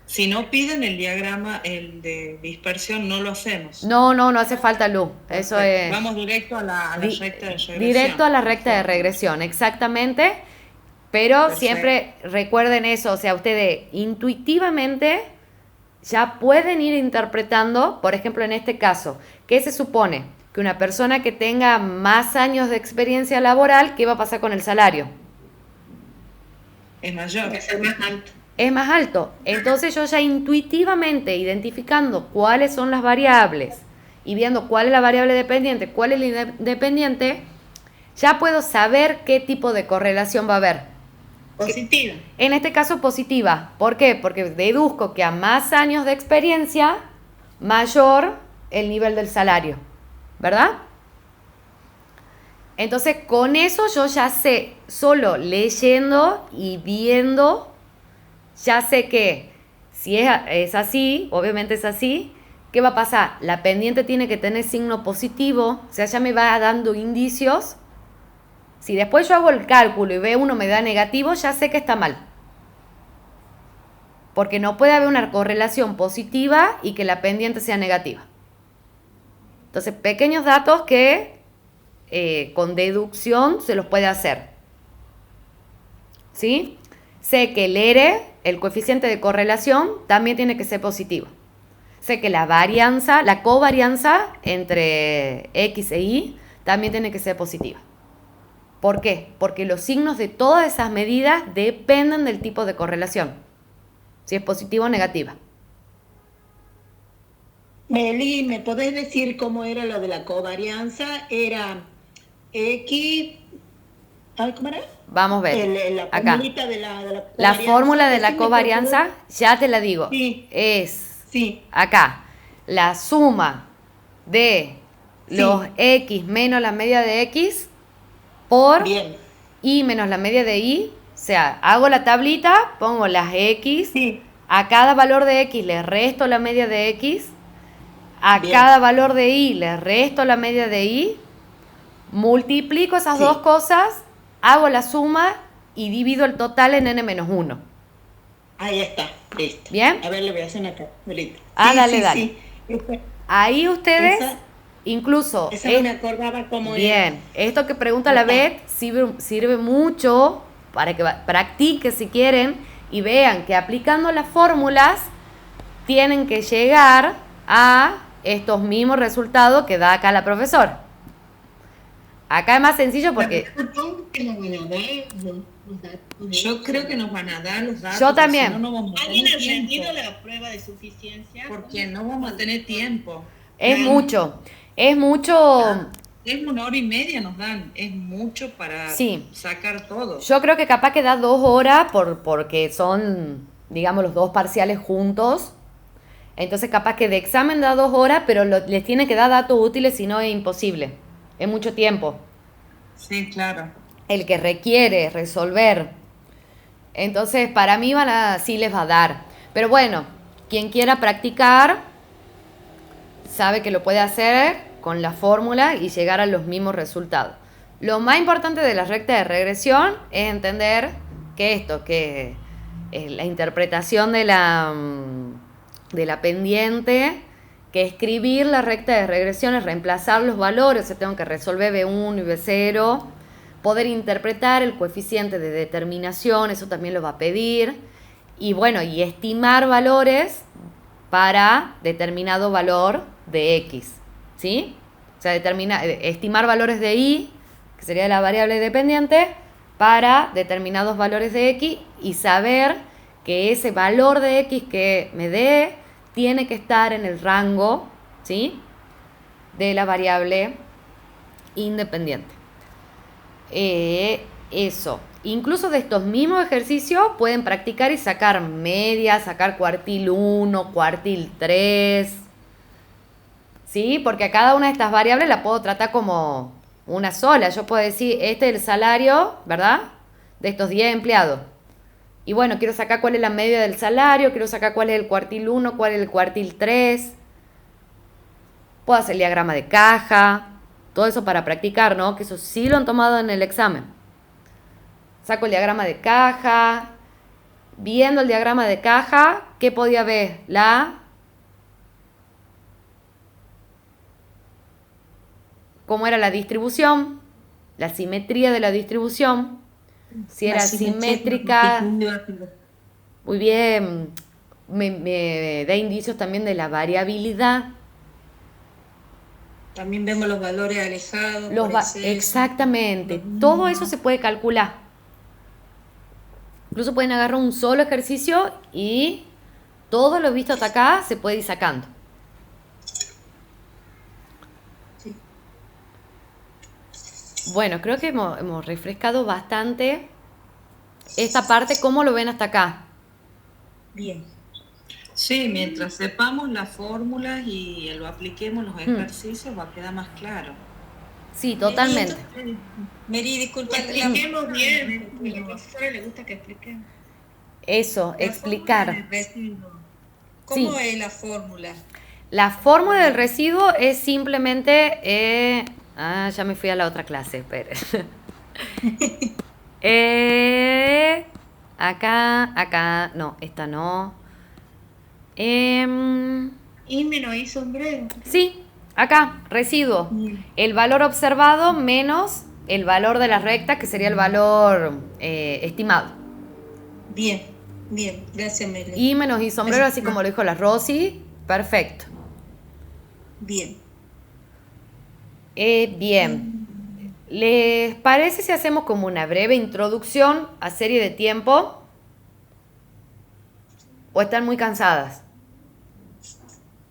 Si no piden el diagrama, el de dispersión, no lo hacemos. No hace falta luz. Eso es... Vamos directo a la recta de regresión. Directo a la recta de regresión, exactamente. Pero Perfecto. Siempre recuerden eso, o sea, ustedes intuitivamente ya pueden ir interpretando, por ejemplo, en este caso, ¿qué se supone? Que una persona que tenga más años de experiencia laboral, ¿qué va a pasar con el salario? Es mayor. Va a ser más alto. Es más alto. Entonces yo ya intuitivamente identificando cuáles son las variables y viendo cuál es la variable dependiente, cuál es la independiente, ya puedo saber qué tipo de correlación va a haber. Positiva. En este caso positiva. ¿Por qué? Porque deduzco que a más años de experiencia, mayor el nivel del salario, ¿verdad? Entonces con eso yo ya sé, solo leyendo y viendo, ya sé que si es así, obviamente es así, ¿qué va a pasar? La pendiente tiene que tener signo positivo, o sea, ya me va dando indicios. Si después yo hago el cálculo y veo uno me da negativo, ya sé que está mal. Porque no puede haber una correlación positiva y que la pendiente sea negativa. Entonces, pequeños datos que con deducción se los puede hacer. ¿Sí? Sé que el ERE, el coeficiente de correlación, también tiene que ser positivo. Sé que la varianza, la covarianza entre X e Y también tiene que ser positiva. ¿Por qué? Porque los signos de todas esas medidas dependen del tipo de correlación. Si es positiva o negativa. Meli, ¿me podés decir cómo era lo de la covarianza? Era X, ¿cómo era? Vamos a ver. La Acá. formulita de la La covarianza. fórmula de la Decime, por covarianza, favor. ya te la digo. Sí, Es sí, acá. La suma de los sí. X menos la media de X por Bien. Y menos la media de Y. O sea, hago la tablita, pongo las X. Sí, A cada valor de X le resto la media de X. A bien. cada valor de Y le resto la media de Y. Multiplico esas Sí. dos cosas, hago la suma y divido el total en n-1. Ahí está, listo. ¿Bien? A ver, le voy a hacer una tabulita. Ah, Sí, dale, sí, dale. sí. Ahí ustedes, Esa, incluso, esa no me acordaba cómo era. bien, esto que pregunta la Acá. Bet sirve mucho para que practiquen si quieren y vean que aplicando las fórmulas tienen que llegar a estos mismos resultados que da acá la profesora. Acá es más sencillo porque Supongo que nos van a dar los datos. Yo creo que nos van a dar los datos. Yo también. Si no, no vamos a ¿Alguien tener ha rendido tiempo. la prueba de suficiencia? Porque no vamos a tener tiempo. es Claro. mucho. Es mucho. Es 1 hora y media nos dan. Es mucho para Sí. sacar todo. Yo creo que capaz que da 2 horas porque son, digamos, los dos parciales juntos. Entonces capaz que de examen da 2 horas, pero les tiene que dar datos útiles, si no es imposible. Es mucho tiempo Sí, claro. el que requiere resolver. Entonces para mí sí les va a dar. Pero bueno, quien quiera practicar sabe que lo puede hacer con la fórmula y llegar a los mismos resultados. Lo más importante de la recta de regresión es entender que la interpretación de la pendiente, que escribir la recta de regresión es reemplazar los valores, o sea, tengo que resolver B1 y B0, poder interpretar el coeficiente de determinación, eso también lo va a pedir, y bueno, y estimar valores para determinado valor de X, ¿sí? O sea, estimar valores de Y, que sería la variable dependiente, para determinados valores de X y saber que ese valor de X que me dé tiene que estar en el rango, ¿sí?, de la variable independiente. Eso. Incluso de estos mismos ejercicios pueden practicar y sacar media, sacar cuartil 1, cuartil 3. ¿Sí? Porque a cada una de estas variables la puedo tratar como una sola. Yo puedo decir, este es el salario, ¿verdad?, de estos 10 empleados. Y bueno, quiero sacar cuál es la media del salario, quiero sacar cuál es el cuartil 1, cuál es el cuartil 3. Puedo hacer el diagrama de caja. Todo eso para practicar, ¿no? Que eso sí lo han tomado en el examen. Saco el diagrama de caja. Viendo el diagrama de caja, ¿qué podía ver? ¿Cómo era la distribución? La simetría de la distribución. Si era simétrica. Muy bien. Me da indicios también de la variabilidad. También vemos los valores alejados. Exactamente. Todo eso se puede calcular. Incluso pueden agarrar un solo ejercicio y todo lo visto hasta acá se puede ir sacando. Sí. Bueno, creo que hemos refrescado bastante Esta parte, ¿cómo lo ven hasta acá? Bien. Sí, mientras sepamos las fórmulas y lo apliquemos en los ejercicios, va a quedar más claro. Sí, totalmente. Mary, disculpa. Expliquemos bien, porque a la profesora le gusta que expliquemos. Eso, explicar. ¿Cómo Sí. es la fórmula? La fórmula del residuo es simplemente... ya me fui a la otra clase, espere. Acá, no, esta no. Y menos y sombrero. Sí, acá, residuo. El valor observado menos el valor de la recta, que sería el valor estimado. Bien, bien, gracias, Mary. Y menos y sombrero, así como lo dijo la Rosy. Perfecto. Bien. Bien. ¿Les parece si hacemos como una breve introducción a serie de tiempo? ¿O están muy cansadas?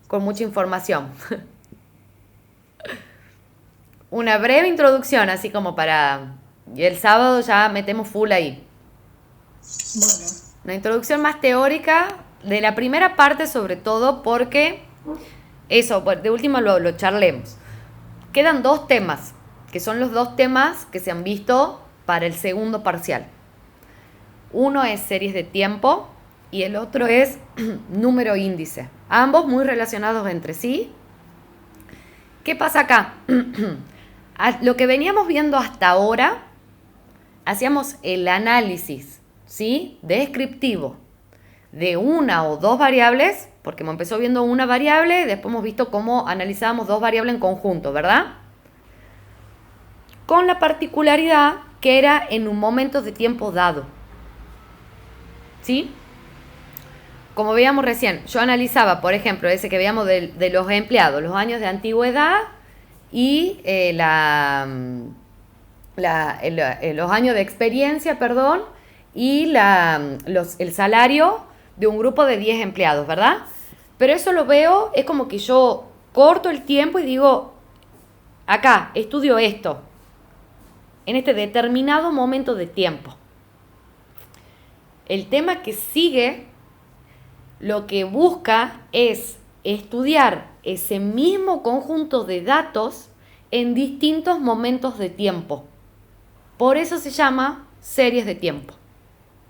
Con mucha información. Una breve introducción, así como para... Y el sábado ya metemos full ahí. Bueno. Una introducción más teórica de la primera parte, sobre todo porque... Eso, de último lo charlemos. Quedan 2 temas, que son los 2 temas que se han visto para el segundo parcial. Uno es series de tiempo y el otro es número índice. Ambos muy relacionados entre sí. ¿Qué pasa acá? Lo que veníamos viendo hasta ahora, hacíamos el análisis, ¿sí?, descriptivo de una o 2 variables, porque hemos empezado viendo una variable, después hemos visto cómo analizábamos 2 variables en conjunto, ¿verdad? Con la particularidad que era en un momento de tiempo dado. ¿Sí? Como veíamos recién, yo analizaba, por ejemplo, ese que veíamos de los empleados, los años de antigüedad y los años de experiencia, y el salario de un grupo de 10 empleados, ¿verdad? Pero eso lo veo, es como que yo corto el tiempo y digo, acá, estudio esto, en este determinado momento de tiempo. El tema que sigue, lo que busca es estudiar ese mismo conjunto de datos en distintos momentos de tiempo. Por eso se llama series de tiempo.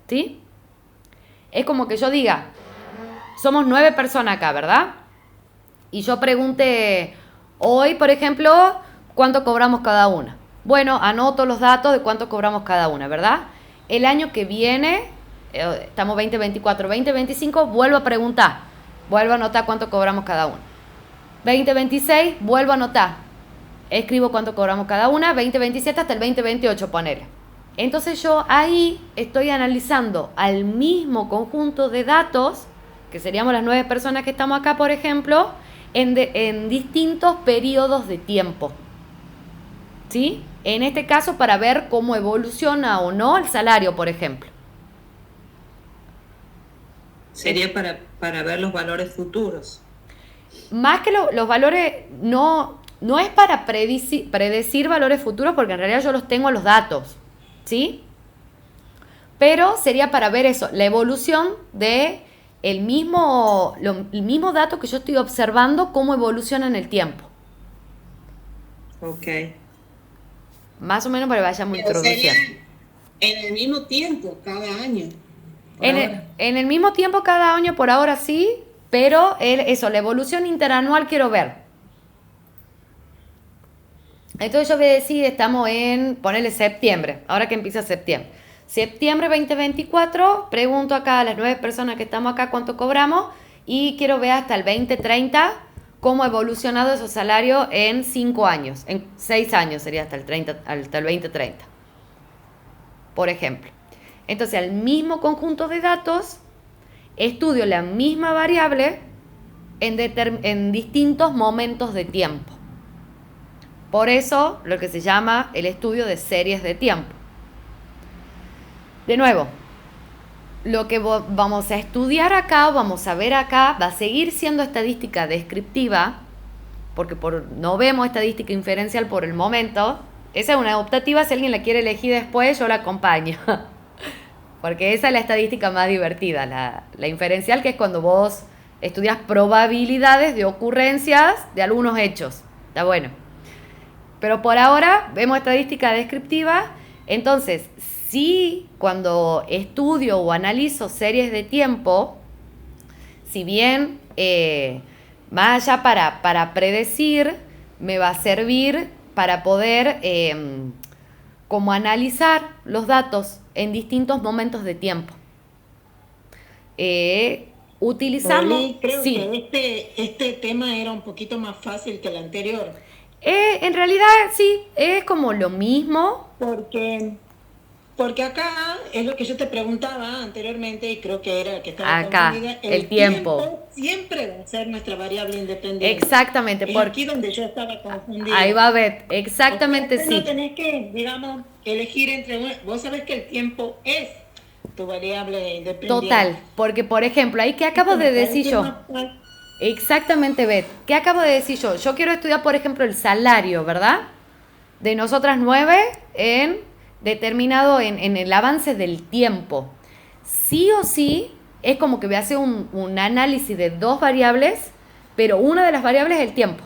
¿Sí? Es como que yo diga, somos 9 personas acá, ¿verdad? Y yo pregunte, hoy, por ejemplo, ¿cuánto cobramos cada una? Bueno, anoto los datos de cuánto cobramos cada una, ¿verdad? El año que viene, estamos 2024, 2025, vuelvo a preguntar, vuelvo a anotar cuánto cobramos cada una. 2026, vuelvo a anotar, escribo cuánto cobramos cada una, 2027 hasta el 2028, ponele. Entonces yo ahí estoy analizando al mismo conjunto de datos, que seríamos las 9 personas que estamos acá, por ejemplo, en distintos periodos de tiempo. ¿Sí? En este caso, para ver cómo evoluciona o no el salario, por ejemplo. Sería para ver los valores futuros. Más que los valores, no es para predecir valores futuros, porque en realidad yo los tengo en los datos. ¿Sí? Pero sería para ver eso, la evolución de el mismo dato que yo estoy observando, cómo evoluciona en el tiempo. Ok. Más o menos para que vayamos introduciendo. En el mismo tiempo, cada año. En el mismo tiempo cada año por ahora sí, pero la evolución interanual quiero ver. Entonces yo voy a decir, estamos en, ponerle septiembre, ahora que empieza septiembre. Septiembre 2024, pregunto acá a las 9 personas que estamos acá cuánto cobramos y quiero ver hasta el 2030 cómo ha evolucionado esos salarios en 5 años, en 6 años sería hasta el 2030, por ejemplo. Entonces al mismo conjunto de datos estudio la misma variable en distintos momentos de tiempo. Por eso, lo que se llama el estudio de series de tiempo. De nuevo, lo que vamos a estudiar acá, vamos a ver acá, va a seguir siendo estadística descriptiva, porque no vemos estadística inferencial por el momento. Esa es una optativa, si alguien la quiere elegir después, yo la acompaño. porque esa es la estadística más divertida, la inferencial, que es cuando vos estudias probabilidades de ocurrencias de algunos hechos. Está bueno. Pero por ahora vemos estadística descriptiva. Entonces, si cuando estudio o analizo series de tiempo, si bien más allá para predecir, me va a servir para poder como analizar los datos en distintos momentos de tiempo. Utilizamos... Oli, creo sí. que este tema era un poquito más fácil que el anterior, En realidad sí, es como lo mismo. porque acá es lo que yo te preguntaba anteriormente y creo que era que estaba Acá, confundida. el tiempo. Siempre va a ser nuestra variable independiente. Exactamente, Es porque aquí donde yo estaba confundida. ahí va a ver, exactamente O sea, no sí. tenés que, digamos, elegir vos sabés que el tiempo es tu variable independiente. Total, porque por ejemplo, ahí que acabo de decir yo. Exactamente, Beth. ¿Qué acabo de decir yo? Yo quiero estudiar, por ejemplo, el salario, ¿verdad? De nosotras 9 determinado en el avance del tiempo. Sí o sí, es como que voy a hacer un análisis de dos variables, pero una de las variables es el tiempo.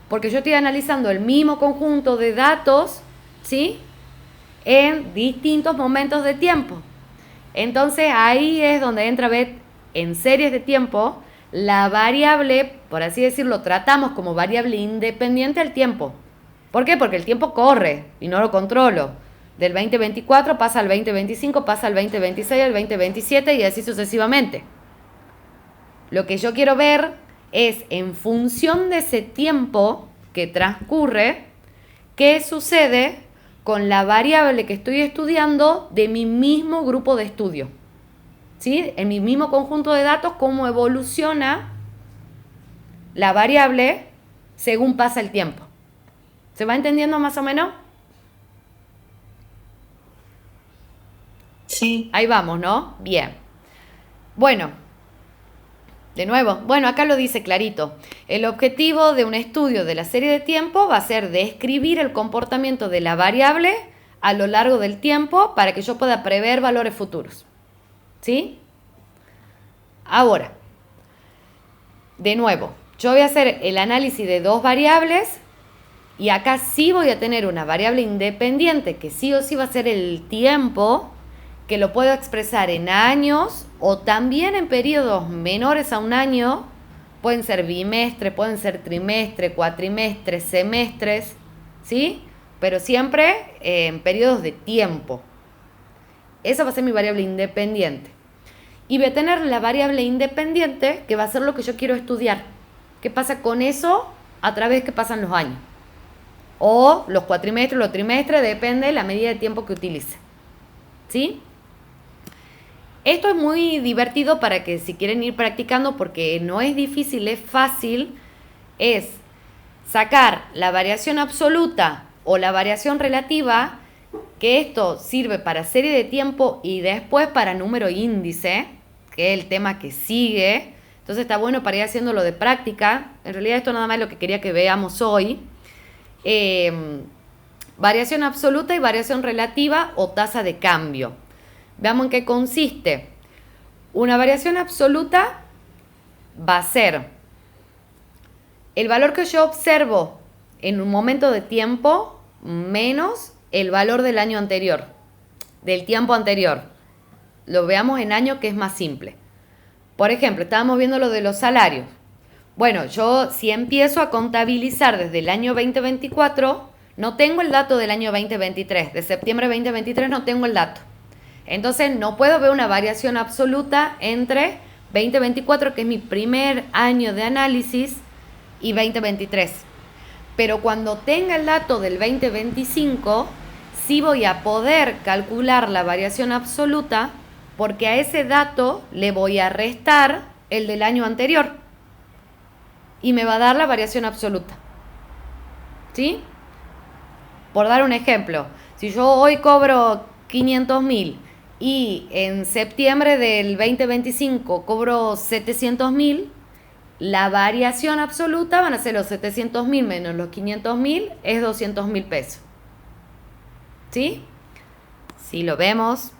Porque yo estoy analizando el mismo conjunto de datos, ¿sí? En distintos momentos de tiempo. Entonces ahí es donde entra, Beth, en series de tiempo, la variable, por así decirlo, tratamos como variable independiente al tiempo. ¿Por qué? Porque el tiempo corre y no lo controlo. Del 2024 pasa al 2025, pasa al 2026, al 2027 y así sucesivamente. Lo que yo quiero ver es, en función de ese tiempo que transcurre, qué sucede con la variable que estoy estudiando de mi mismo grupo de estudio. ¿Sí? En mi mismo conjunto de datos, cómo evoluciona la variable según pasa el tiempo. ¿Se va entendiendo más o menos? Sí. Ahí vamos, ¿no? Bien. Bueno, de nuevo, bueno, acá lo dice clarito. El objetivo de un estudio de la serie de tiempo va a ser describir el comportamiento de la variable a lo largo del tiempo para que yo pueda prever valores futuros. ¿Sí? Ahora, de nuevo, yo voy a hacer el análisis de dos variables y acá sí voy a tener una variable independiente que sí o sí va a ser el tiempo, que lo puedo expresar en años o también en periodos menores a un año. Pueden ser bimestre, pueden ser trimestre, cuatrimestre, semestres, ¿sí? Pero siempre en periodos de tiempo. Esa va a ser mi variable independiente. Y voy a tener la variable independiente, que va a ser lo que yo quiero estudiar. ¿Qué pasa con eso a través de que pasan los años? O los cuatrimestres, los trimestres, depende de la medida de tiempo que utilice. ¿Sí? Esto es muy divertido para que si quieren ir practicando, porque no es difícil, es fácil, es sacar la variación absoluta o la variación relativa, que esto sirve para serie de tiempo y después para número índice, que es el tema que sigue. Entonces está bueno para ir haciéndolo de práctica. En realidad esto nada más es lo que quería que veamos hoy. Variación absoluta y variación relativa o tasa de cambio. Veamos en qué consiste. Una variación absoluta va a ser el valor que yo observo en un momento de tiempo menos el valor del año anterior, del tiempo anterior. Lo veamos en año, que es más simple. Por ejemplo, estábamos viendo lo de los salarios. Bueno, yo si empiezo a contabilizar desde el año 2024, no tengo el dato del año 2023. De septiembre de 2023 no tengo el dato. Entonces no puedo ver una variación absoluta entre 2024, que es mi primer año de análisis, y 2023. Pero cuando tenga el dato del 2025, sí voy a poder calcular la variación absoluta, porque a ese dato le voy a restar el del año anterior y me va a dar la variación absoluta. ¿Sí? Por dar un ejemplo, si yo hoy cobro 500.000 y en septiembre del 2025 cobro 700.000, la variación absoluta van a ser los 700.000 menos los 500.000, es 200.000 pesos. ¿Sí? Si lo vemos.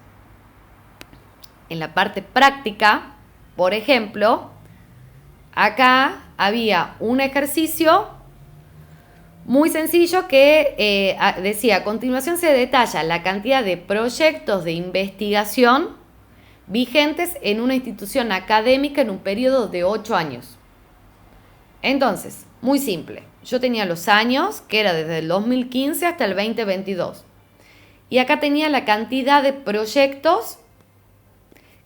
en la parte práctica, por ejemplo, acá había un ejercicio muy sencillo que decía, a continuación se detalla la cantidad de proyectos de investigación vigentes en una institución académica en un periodo de 8 años. Entonces, muy simple. Yo tenía los años, que era desde el 2015 hasta el 2022. Y acá tenía la cantidad de proyectos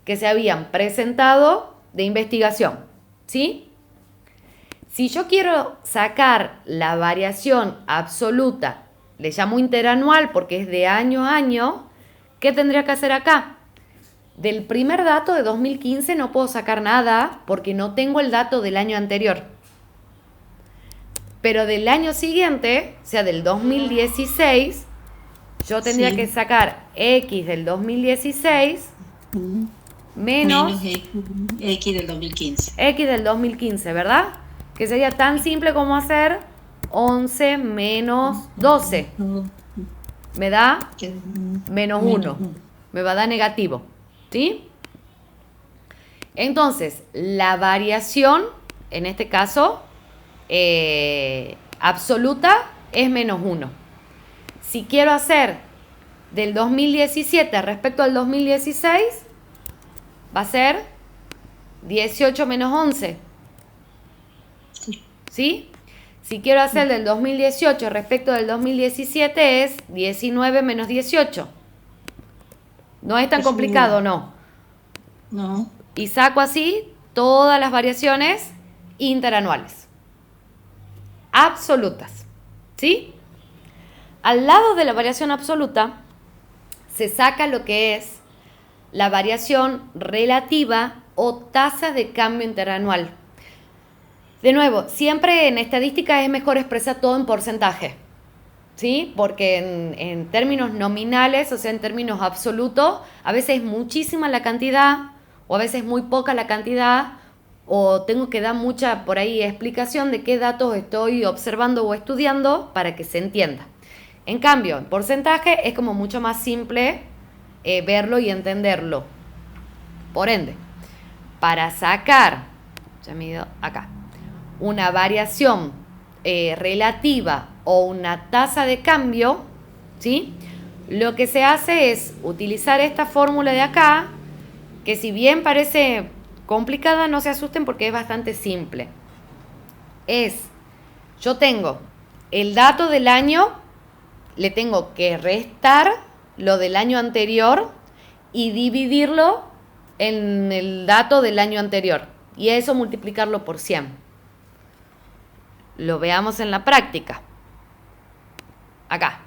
que se habían presentado de investigación, ¿sí? Si yo quiero sacar la variación absoluta, le llamo interanual porque es de año a año, ¿qué tendría que hacer acá? Del primer dato de 2015 no puedo sacar nada porque no tengo el dato del año anterior. Pero del año siguiente, o sea, del 2016, yo tendría que sacar X del 2016 menos X del 2015. X del 2015, ¿verdad? Que sería tan simple como hacer 11 menos 12. Me da menos 1. Me va a dar negativo, ¿sí? Entonces, la variación, en este caso, absoluta, es menos 1. Si quiero hacer del 2017 respecto al 2016, va a ser 18 menos 11. ¿Sí? Si quiero hacer del 2018 respecto del 2017 es 19 menos 18. No es tan complicado, ¿no? No. Y saco así todas las variaciones interanuales. Absolutas. ¿Sí? Al lado de la variación absoluta se saca lo que es la variación relativa o tasa de cambio interanual. De nuevo, siempre en estadística es mejor expresar todo en porcentaje, ¿sí? Porque en términos nominales, o sea, en términos absolutos, a veces es muchísima la cantidad o a veces muy poca la cantidad o tengo que dar mucha, por ahí, explicación de qué datos estoy observando o estudiando para que se entienda. En cambio, en porcentaje es como mucho más simple verlo y entenderlo. Por ende, para sacar, ya me he ido acá, una variación relativa o una tasa de cambio, ¿sí? Lo que se hace es utilizar esta fórmula de acá, que si bien parece complicada, no se asusten porque es bastante simple. Yo tengo el dato del año, le tengo que restar lo del año anterior y dividirlo en el dato del año anterior. Y eso multiplicarlo por 100. Lo veamos en la práctica. Acá.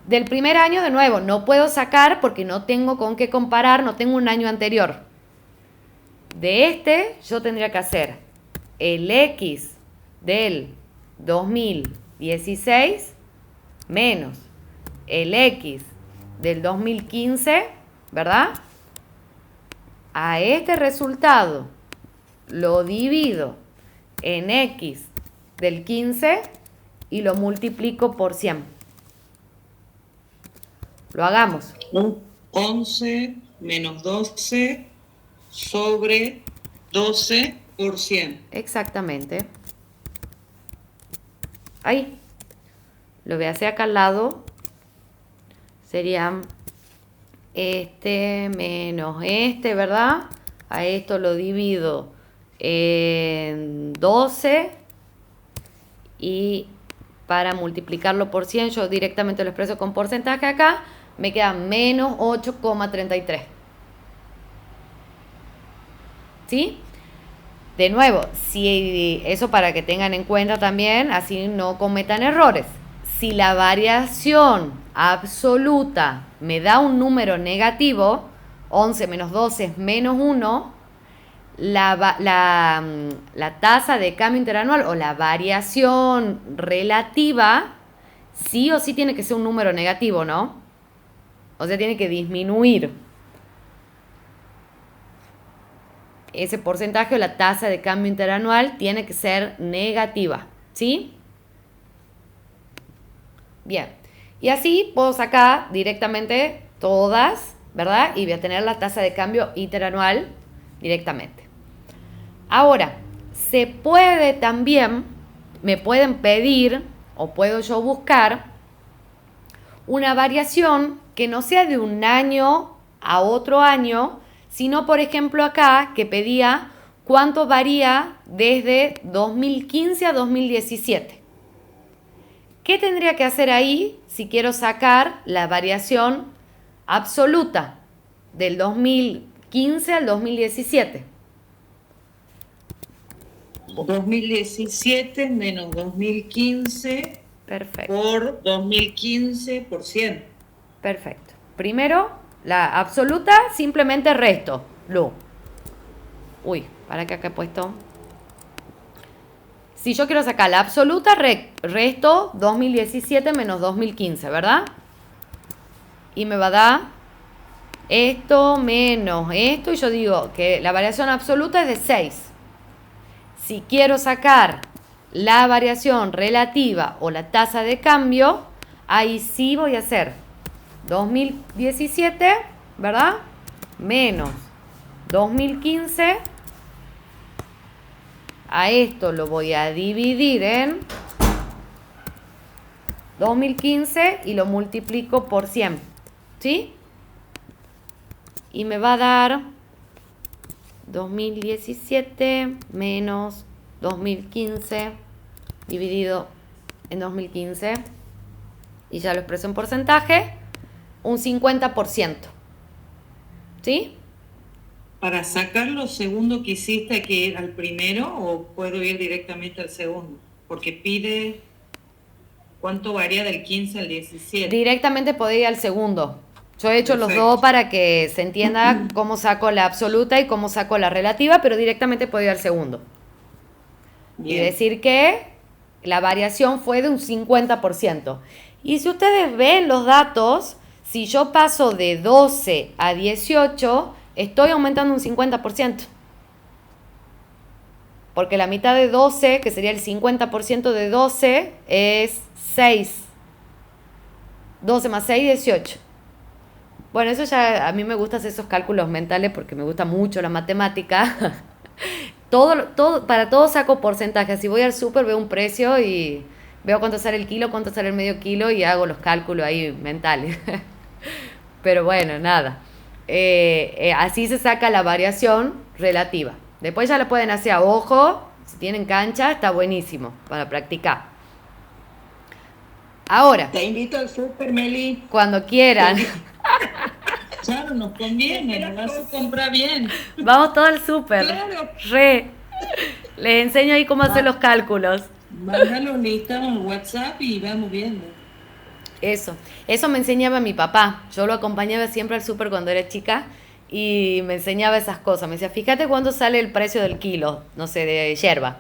Del primer año, de nuevo, no puedo sacar porque no tengo con qué comparar, no tengo un año anterior. De este, yo tendría que hacer el X del 2016 menos el X del 2015, ¿verdad? A este resultado lo divido en X del 15 y lo multiplico por 100. Lo hagamos. 11 menos 12 sobre 12 por 100. Exactamente. Ahí. Lo voy a hacer acá al lado. Serían este menos este, ¿verdad? A esto lo divido en 12 y para multiplicarlo por 100 yo directamente lo expreso con porcentaje acá, me queda menos 8,33. ¿Sí? De nuevo, si eso para que tengan en cuenta también, así no cometan errores. Si la variación absoluta me da un número negativo, 11 menos 12 es menos 1, la tasa de cambio interanual o la variación relativa sí o sí tiene que ser un número negativo, ¿no? O sea, tiene que disminuir ese porcentaje o la tasa de cambio interanual tiene que ser negativa, ¿sí? Bien, y así puedo sacar directamente todas ¿verdad? Y voy a tener la tasa de cambio interanual directamente. Ahora, se puede también, me pueden pedir, o puedo yo buscar, una variación que no sea de un año a otro año, sino, por ejemplo, acá, que pedía cuánto varía desde 2015 a 2017. ¿Qué tendría que hacer ahí si quiero sacar la variación absoluta del 2015 al 2017? 2017 menos 2015 Perfecto. por 2015 por 100. Perfecto. Primero, la absoluta, simplemente resto. Lu. Uy, para que acá he puesto. Si yo quiero sacar la absoluta, resto 2017 menos 2015, ¿verdad? Y me va a dar esto menos esto. Y yo digo que la variación absoluta es de 6. Si quiero sacar la variación relativa o la tasa de cambio, ahí sí voy a hacer 2017, ¿verdad? Menos 2015. A esto lo voy a dividir en 2015 y lo multiplico por 100, ¿sí? Y me va a dar 2017 menos 2015 dividido en 2015, y ya lo expreso en porcentaje, un 50%, ¿sí? Para sacar lo segundo que hiciste, ¿hay que ir al primero o puedo ir directamente al segundo? Porque pide cuánto varía del 15 al 17. Directamente podría ir al segundo. Yo he hecho los Perfecto. dos para que se entienda cómo saco la absoluta y cómo saco la relativa, pero directamente puedo ir al segundo. Y Bien. decir que la variación fue de un 50%. Y si ustedes ven los datos, si yo paso de 12 a 18, estoy aumentando un 50%. Porque la mitad de 12, que sería el 50% de 12, es 6. 12 más 6, 18. Bueno, eso ya, a mí me gustan esos cálculos mentales porque me gusta mucho la matemática. Para todo saco porcentajes. Si voy al súper veo un precio y veo cuánto sale el kilo, cuánto sale el medio kilo y hago los cálculos ahí mentales. Pero bueno, nada. Así se saca la variación relativa. Después ya la pueden hacer a ojo. Si tienen cancha, está buenísimo para practicar. Ahora, Te invito al súper, Meli. cuando quieran, Claro, nos conviene, nos vas a comprar bien. vamos todo al súper. Claro. Les enseño ahí cómo hacer los cálculos. Mándalo listado en WhatsApp y vamos viendo. Eso me enseñaba mi papá. Yo lo acompañaba siempre al súper cuando era chica y me enseñaba esas cosas. Me decía, fíjate cuánto sale el precio del kilo, no sé, de yerba.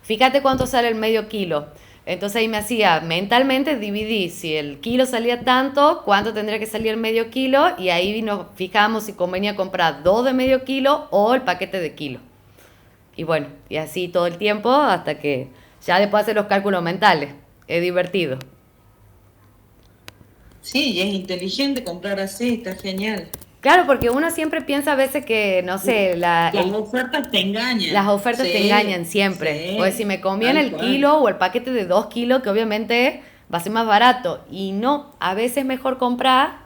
Fíjate cuánto sale el medio kilo. Entonces ahí me hacía, mentalmente dividí, si el kilo salía tanto, cuánto tendría que salir el medio kilo, y ahí nos fijamos si convenía comprar 2 de medio kilo o el paquete de kilo. Y bueno, y así todo el tiempo hasta que ya después hacer los cálculos mentales. Es divertido. Sí, y es inteligente comprar así, está genial. Claro, porque uno siempre piensa a veces que, no sé, Las ofertas te engañan. las ofertas Sí, te engañan siempre. sí, O si me conviene tal el cual. kilo o el paquete de 2 kilos, que obviamente va a ser más barato. Y no, a veces es mejor comprar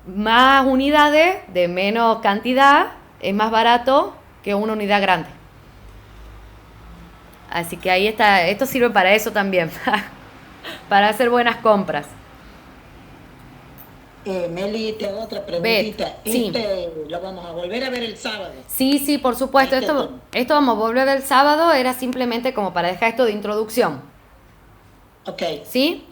más unidades de menos cantidad, es más barato que una unidad grande. Así que ahí está, esto sirve para eso también, para hacer buenas compras. Meli, te hago otra preguntita. sí. Lo vamos a volver a ver el sábado. Sí, sí, por supuesto. Este Esto vamos a volver el sábado, era simplemente como para dejar esto de introducción. Ok. ¿Sí?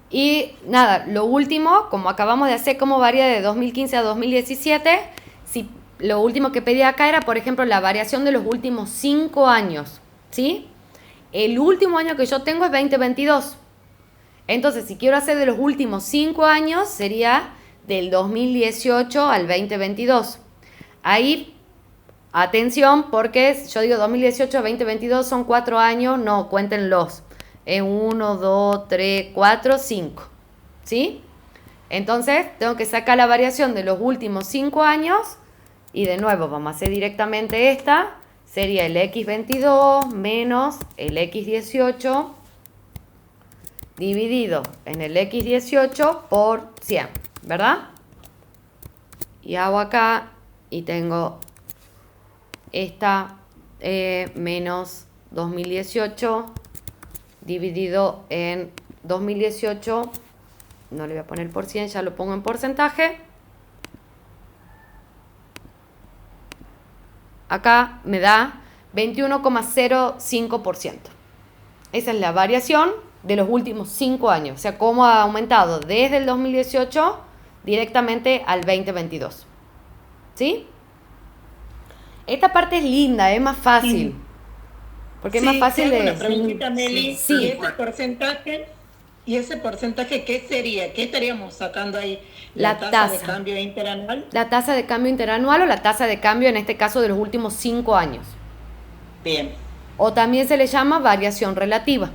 Y nada, lo último, como acabamos de hacer, cómo varía de 2015 a 2017, si lo último que pedí acá era, por ejemplo, la variación de los últimos 5 años, ¿sí? El último año que yo tengo es 2022. Entonces, si quiero hacer de los últimos 5 años, sería del 2018 al 2022. Ahí, atención, porque yo digo 2018 a 2022 son 4 años, no, cuéntenlos. 1, 2, 3, 4, 5. ¿Sí? Entonces, tengo que sacar la variación de los últimos 5 años y de nuevo vamos a hacer directamente esta. Sería el x22 menos el x18 dividido en el x18 por 100, ¿verdad? Y hago acá y tengo esta menos 2018 dividido en 2018, no le voy a poner por 100, ya lo pongo en porcentaje. Acá me da 21,05%. Esa es la variación de los últimos 5 años, o sea, cómo ha aumentado desde el 2018 directamente al 2022. ¿Sí? Esta parte es linda, es más fácil. Sí. Porque Sí, es más fácil tengo de... una preguntita, Meli. Sí. ¿Y ese porcentaje qué sería? ¿Qué estaríamos sacando ahí? La tasa de tasa. cambio interanual? La tasa de cambio interanual o la tasa de cambio, en este caso, de los últimos 5 años. Bien. O también se le llama variación relativa.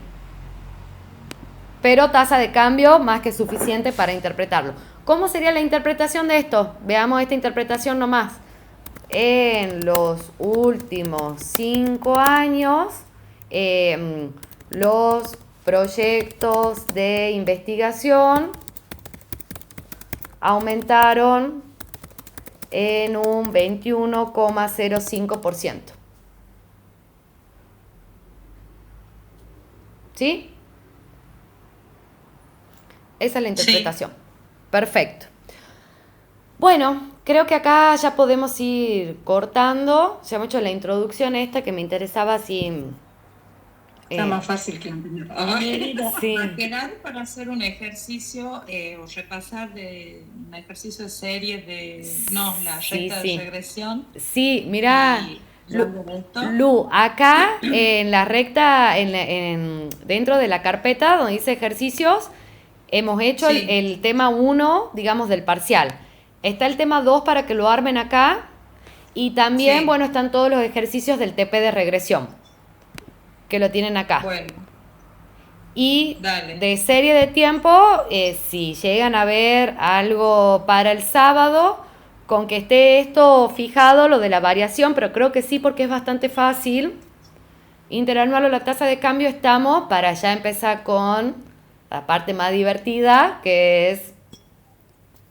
Pero tasa de cambio más que suficiente para interpretarlo. ¿Cómo sería la interpretación de esto? Veamos esta interpretación nomás. En los últimos 5 años, los proyectos de investigación aumentaron en un 21,05%. ¿Sí? Esa es la interpretación. Sí. Perfecto. Bueno, creo que acá ya podemos ir cortando. Ya hemos hecho la introducción esta que me interesaba así. Está más fácil que anterior. Sí. Va a quedar para hacer un ejercicio o repasar de un ejercicio de series de la recta de regresión. Sí, mira, Lu, acá en la recta, dentro de la carpeta donde dice ejercicios, hemos hecho el tema 1, digamos, del parcial. Está el tema 2 para que lo armen acá. Y también, bueno, están todos los ejercicios del TP de regresión, que lo tienen acá. Bueno. Y de serie de tiempo, si llegan a ver algo para el sábado, con que esté esto fijado, lo de la variación, pero creo que sí porque es bastante fácil. Interanual o la tasa de cambio estamos para ya empezar con la parte más divertida, que es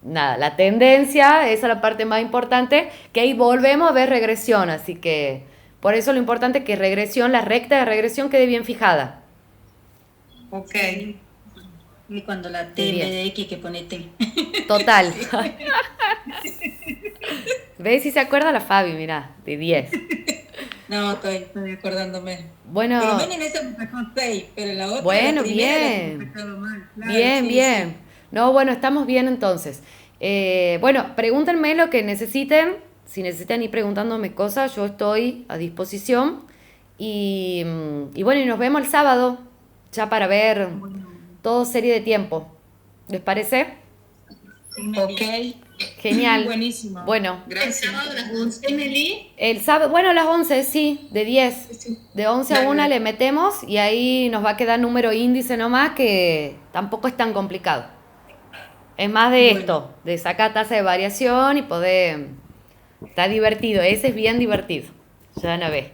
la tendencia, esa es la parte más importante, que ahí volvemos a ver regresión, así que por eso lo importante es que la recta de regresión quede bien fijada. Ok. Y cuando la T en vez de X que pone T. Total. ¿Ves si se acuerda la Fabi? Mirá, de 10. No, estoy acordándome. Bueno. Por lo menos en esa me sacó 6, pero la otra. Bueno, la primera bien. la mal. Claro, Bien, sí, bien. Sí. No, bueno, estamos bien entonces. Bueno, pregúntenme lo que necesiten. Si necesitan ir preguntándome cosas, yo estoy a disposición. Y bueno, y nos vemos el sábado, ya para ver todo serie de tiempo. ¿Les parece? Ok. Genial. Buenísimo. Bueno. Gracias. ¿El sábado a las 11, Meli? El sábado, bueno, a las 11, sí, de 10. De 11 a 1 le metemos y ahí nos va a quedar número índice nomás, que tampoco es tan complicado. Es más de esto, de sacar tasa de variación y poder... Está divertido, ese es bien divertido. Ya no ves.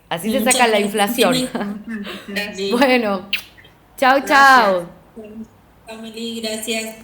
Así se saca la inflación. Bueno, chau, chau. Family, gracias.